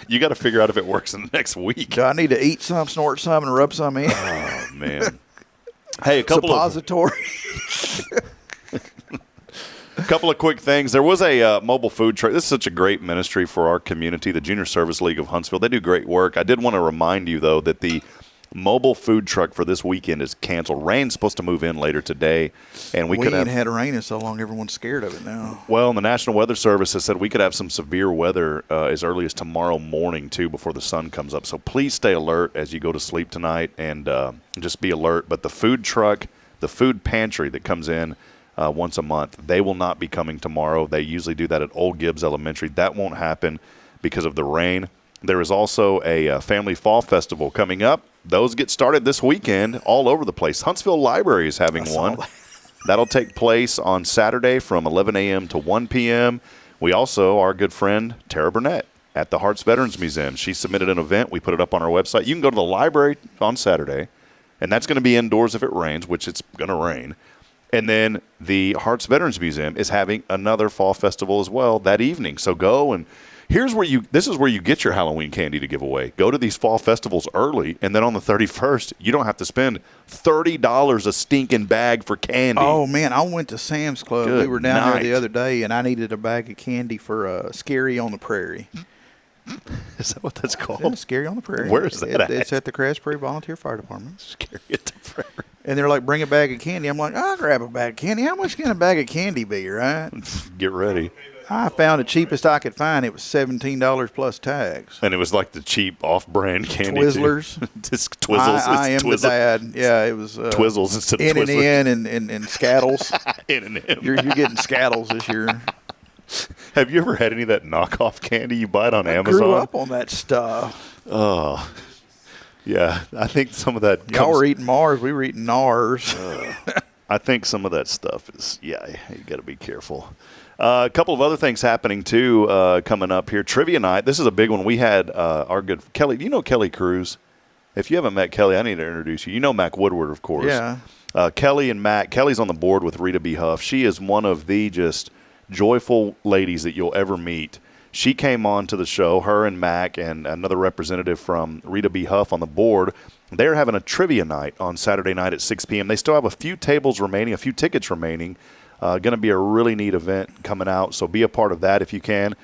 You got to figure out if it works in the next week. Do I need to eat some, snort some, and rub some in? Oh, man. Hey, a couple of quick things. There was a mobile food truck. This is such a great ministry for our community, the Junior Service League of Huntsville. They do great work. I did want to remind you, though, that the mobile food truck for this weekend is canceled. Rain's supposed to move in later today, and we could ain't have had rain in so long. Everyone's scared of it now. Well, the National Weather Service has said we could have some severe weather as early as tomorrow morning, too, before the sun comes up. So please stay alert as you go to sleep tonight and just be alert. But the food truck, the food pantry that comes in once a month, they will not be coming tomorrow. They usually do that at Old Gibbs Elementary. That won't happen because of the rain. There is also a Family Fall Festival coming up. Those get started this weekend all over the place. Huntsville Library is having one. That'll take place on Saturday from 11 a.m. to 1 p.m. We also, our good friend Tara Burnett at the Hearts Veterans Museum, she submitted an event. We put it up on our website. You can go to the library on Saturday, and that's going to be indoors if it rains, which it's going to rain. And then the Hearts Veterans Museum is having another fall festival as well that evening. So go, and this is where you get your Halloween candy to give away. Go to these fall festivals early, and then on the 31st, you don't have to spend $30 a stinking bag for candy. Oh, man, I went to Sam's Club. Good we were down night. there the other day, and I needed a bag of candy for Scary on the Prairie. Is that what that's called? Isn't it Scary on the Prairie? Where is that at? It's at the Crest Prairie Volunteer Fire Department. Scary at the Prairie. And they're like, bring a bag of candy. I'm like, I'll grab a bag of candy. How much can a bag of candy be, right? Get ready. I found the cheapest I could find. It was $17 plus tax. And it was like the cheap off-brand candy. Twizzlers. Just Twizzles. I am the dad. Yeah, it was Twizzles instead of Twizzlers. N&N and Scattles. N&M. You're getting Scattles this year. Have you ever had any of that knockoff candy you buy it on I Amazon? grew up on that stuff. Oh, yeah. I think some of that. Y'all were eating Mars. We were eating NARS. I think some of that stuff is, you got to be careful. A couple of other things happening, too, coming up here. Trivia night. This is a big one. We had our good Kelly. Do you know Kelly Cruz? If you haven't met Kelly, I need to introduce you. You know Mac Woodward, of course. Yeah. Kelly and Mac. Kelly's on the board with Rita B. Huff. She is one of the just joyful ladies that you'll ever meet. She came on to the show, her and Mac and another representative from Rita B. Huff on the board. They're having a trivia night on Saturday night at 6 p.m. They still have a few tables remaining, a few tickets remaining. Going to be a really neat event coming out, so be a part of that if you can.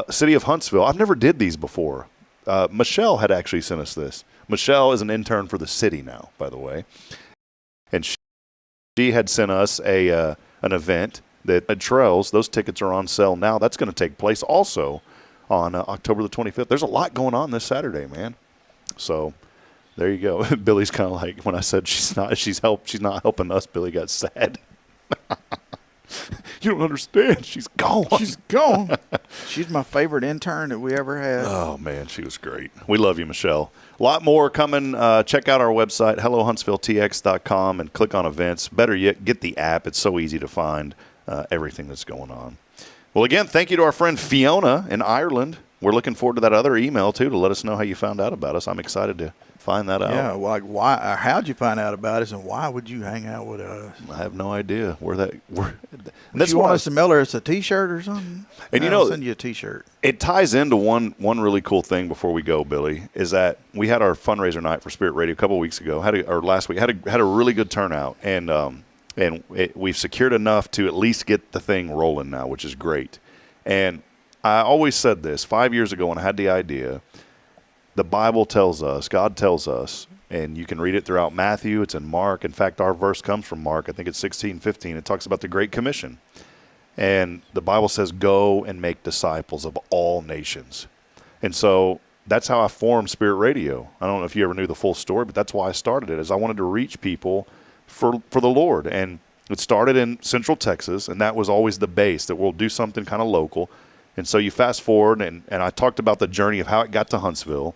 City of Huntsville. I've never did these before. Michelle had actually sent us this. Michelle is an intern for the city now, by the way. And she had sent us an event that at Trails. Those tickets are on sale now. That's going to take place also on October the 25th. There's a lot going on this Saturday, man. So there you go. Billy's kind of like, when I said she's not helping us, Billy got sad. You don't understand. She's gone. She's gone. She's my favorite intern that we ever had. Oh, man, she was great. We love you, Michelle. A lot more coming. Check out our website, hellohuntsvilletx.com, and click on events. Better yet, get the app. It's so easy to find everything that's going on. Well, again, thank you to our friend Fiona in Ireland. We're looking forward to that other email, too, to let us know how you found out about us. I'm excited to find that out. Yeah, like why? How'd you find out about us, and why would you hang out with us? I have no idea where that. That's you want us to mail her a T-shirt or something? And I'll send you a T-shirt. It ties into one really cool thing before we go, Billy, is that we had our fundraiser night for Spirit Radio a couple of weeks ago. Last week had a really good turnout, and we've secured enough to at least get the thing rolling now, which is great. And I always said this 5 years ago when I had the idea. The Bible tells us, God tells us, and you can read it throughout Matthew. It's in Mark. In fact, our verse comes from Mark. I think it's 16:15. It talks about the Great Commission. And the Bible says, go and make disciples of all nations. And so that's how I formed Spirit Radio. I don't know if you ever knew the full story, but that's why I started it, is I wanted to reach people for the Lord. And it started in Central Texas, and that was always the base, that we'll do something kind of local. And so you fast forward, and I talked about the journey of how it got to Huntsville.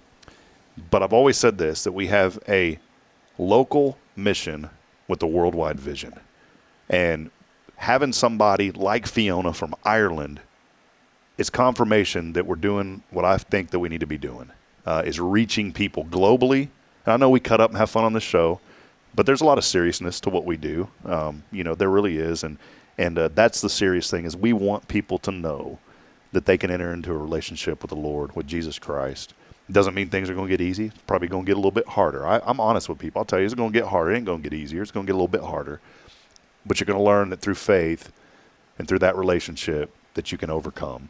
But I've always said this, that we have a local mission with a worldwide vision. And having somebody like Fiona from Ireland is confirmation that we're doing what I think that we need to be doing, is reaching people globally. And I know we cut up and have fun on this show, but there's a lot of seriousness to what we do. There really is. And that's the serious thing, is we want people to know that they can enter into a relationship with the Lord, with Jesus Christ. It doesn't mean things are going to get easy. It's probably going to get a little bit harder. I'm honest with people. I'll tell you, it's going to get harder. It ain't going to get easier. It's going to get a little bit harder. But you're going to learn that through faith and through that relationship that you can overcome.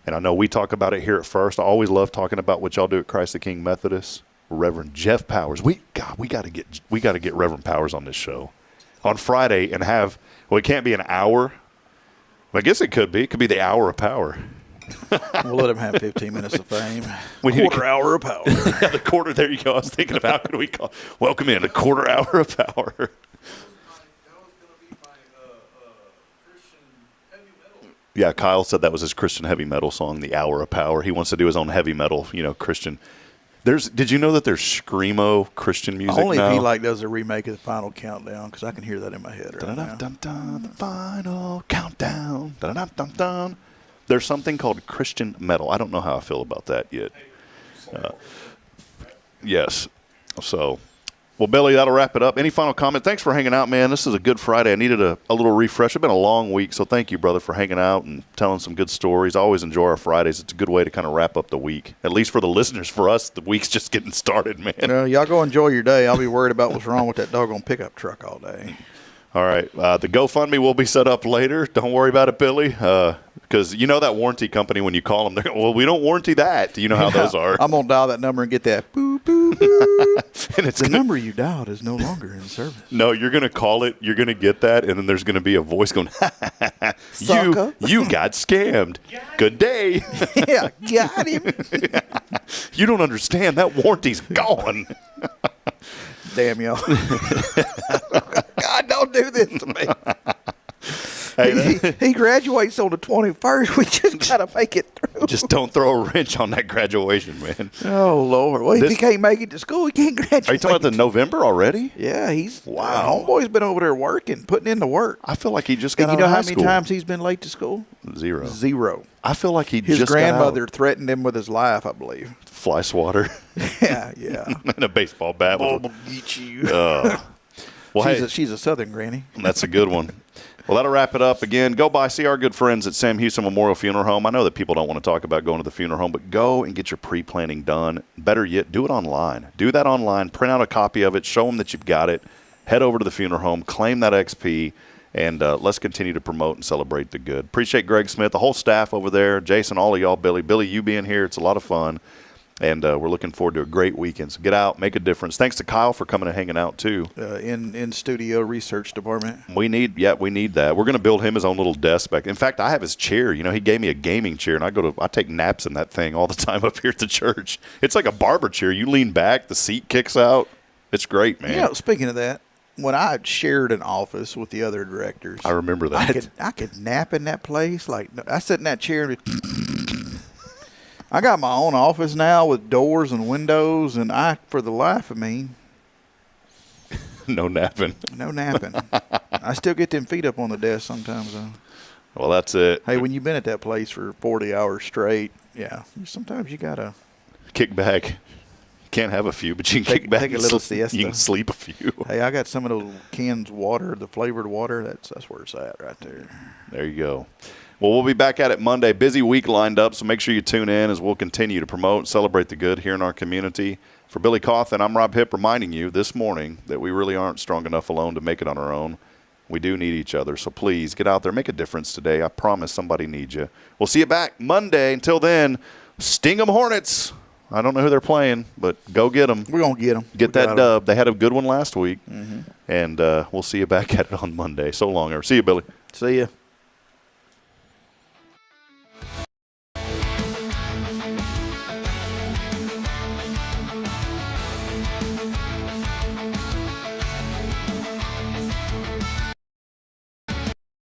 And I know we talk about it here at First. I always love talking about what y'all do at Christ the King Methodist. Reverend Jeff Powers. We got to get Reverend Powers on this show on Friday and have, well, it can't be an hour. I guess it could be. It could be the hour of power. We'll let him have 15 minutes of fame. Quarter hour of power. Yeah, the quarter. There you go. I was thinking of how could we call. Welcome in, a quarter hour of power. Yeah, Kyle said that was his Christian heavy metal song, The Hour of Power. He wants to do his own heavy metal, Christian Did you know that there's screamo Christian music Only now? if he like does a remake of the Final Countdown, because I can hear that in my head right now. Dun-dun-dun-dun, the final countdown. Dun-dun-dun-dun. There's something called Christian metal. I don't know how I feel about that yet. Yes. So, well, Billy, that'll wrap it up. Any final comment? Thanks for hanging out, man. This is a good Friday. I needed a little refresh. It's been a long week, so thank you, brother, for hanging out and telling some good stories. I always enjoy our Fridays. It's a good way to kind of wrap up the week. At least for the listeners. For us, the week's just getting started, man. Y'all go enjoy your day. I'll be worried about what's wrong with that doggone pickup truck all day. All right. The GoFundMe will be set up later. Don't worry about it, Billy. Because you know that warranty company, when you call them, well, we don't warranty that. You know how those are. I'm going to dial that number and get that boo, boo, boo. And the number you dialed is no longer in service. No, you're going to call it. You're going to get that. And then there's going to be a voice going, you got scammed. Good day. Yeah, got him. You don't understand. That warranty's gone. Damn y'all. God, don't do this to me. Hey, he graduates on the 21st. We just got to make it through. just don't throw a wrench on that graduation, man. Oh, Lord. Well, if he can't make it to school, he can't graduate. Are you talking about the November already? Yeah, Wow. Homeboy's been over there working, putting in the work. I feel like he just got And out you know of how high many school. times he's been late to school? Zero. I feel like he His just grandmother got out. threatened him with his life, I believe. Fly swatter Yeah. and a baseball bat. I'll get you. Well, hey, She's a Southern granny. that's a good one. Well, that'll wrap it up. Again, go by, see our good friends at Sam Houston Memorial Funeral Home. I know that people don't want to talk about going to the funeral home, but go and get your pre-planning done. Better yet, do it online. Do that online. Print out a copy of it. Show them that you've got it. Head over to the funeral home. Claim that XP. And let's continue to promote and celebrate the good. Appreciate Greg Smith, the whole staff over there, Jason, all of y'all, Billy. Billy, you being here, it's a lot of fun. And we're looking forward to a great weekend. So get out, make a difference. Thanks to Kyle for coming and hanging out, too. In studio research department. We need that. We're going to build him his own little desk back. In fact, I have his chair. You know, he gave me a gaming chair, and I take naps in that thing all the time up here at the church. It's like a barber chair. You lean back, the seat kicks out. It's great, man. You know, speaking of that, when I shared an office with the other directors, I remember that. I could nap in that place. Like, I sit in that chair and I got my own office now with doors and windows, and for the life of me, No napping. no napping. I still get them feet up on the desk sometimes, though. Well, that's it. Hey, when you've been at that place for 40 hours straight, yeah, sometimes you got to. Kick back. Can't have a few, but you can kick back. Take a little siesta. You can sleep a few. Hey, I got some of those cans water, the flavored water. That's where it's at right there. There you go. Well, we'll be back at it Monday. Busy week lined up, so make sure you tune in as we'll continue to promote and celebrate the good here in our community. For Billy Cauthen, I'm Rob Hipp, reminding you this morning that we really aren't strong enough alone to make it on our own. We do need each other, so please get out there, make a difference today. I promise somebody needs you. We'll see you back Monday. Until then, sting 'em Hornets. I don't know who they're playing, but go get them. We're going to get them. Get that dub. They had a good one last week, and we'll see you back at it on Monday. So long. See you, Billy. See ya.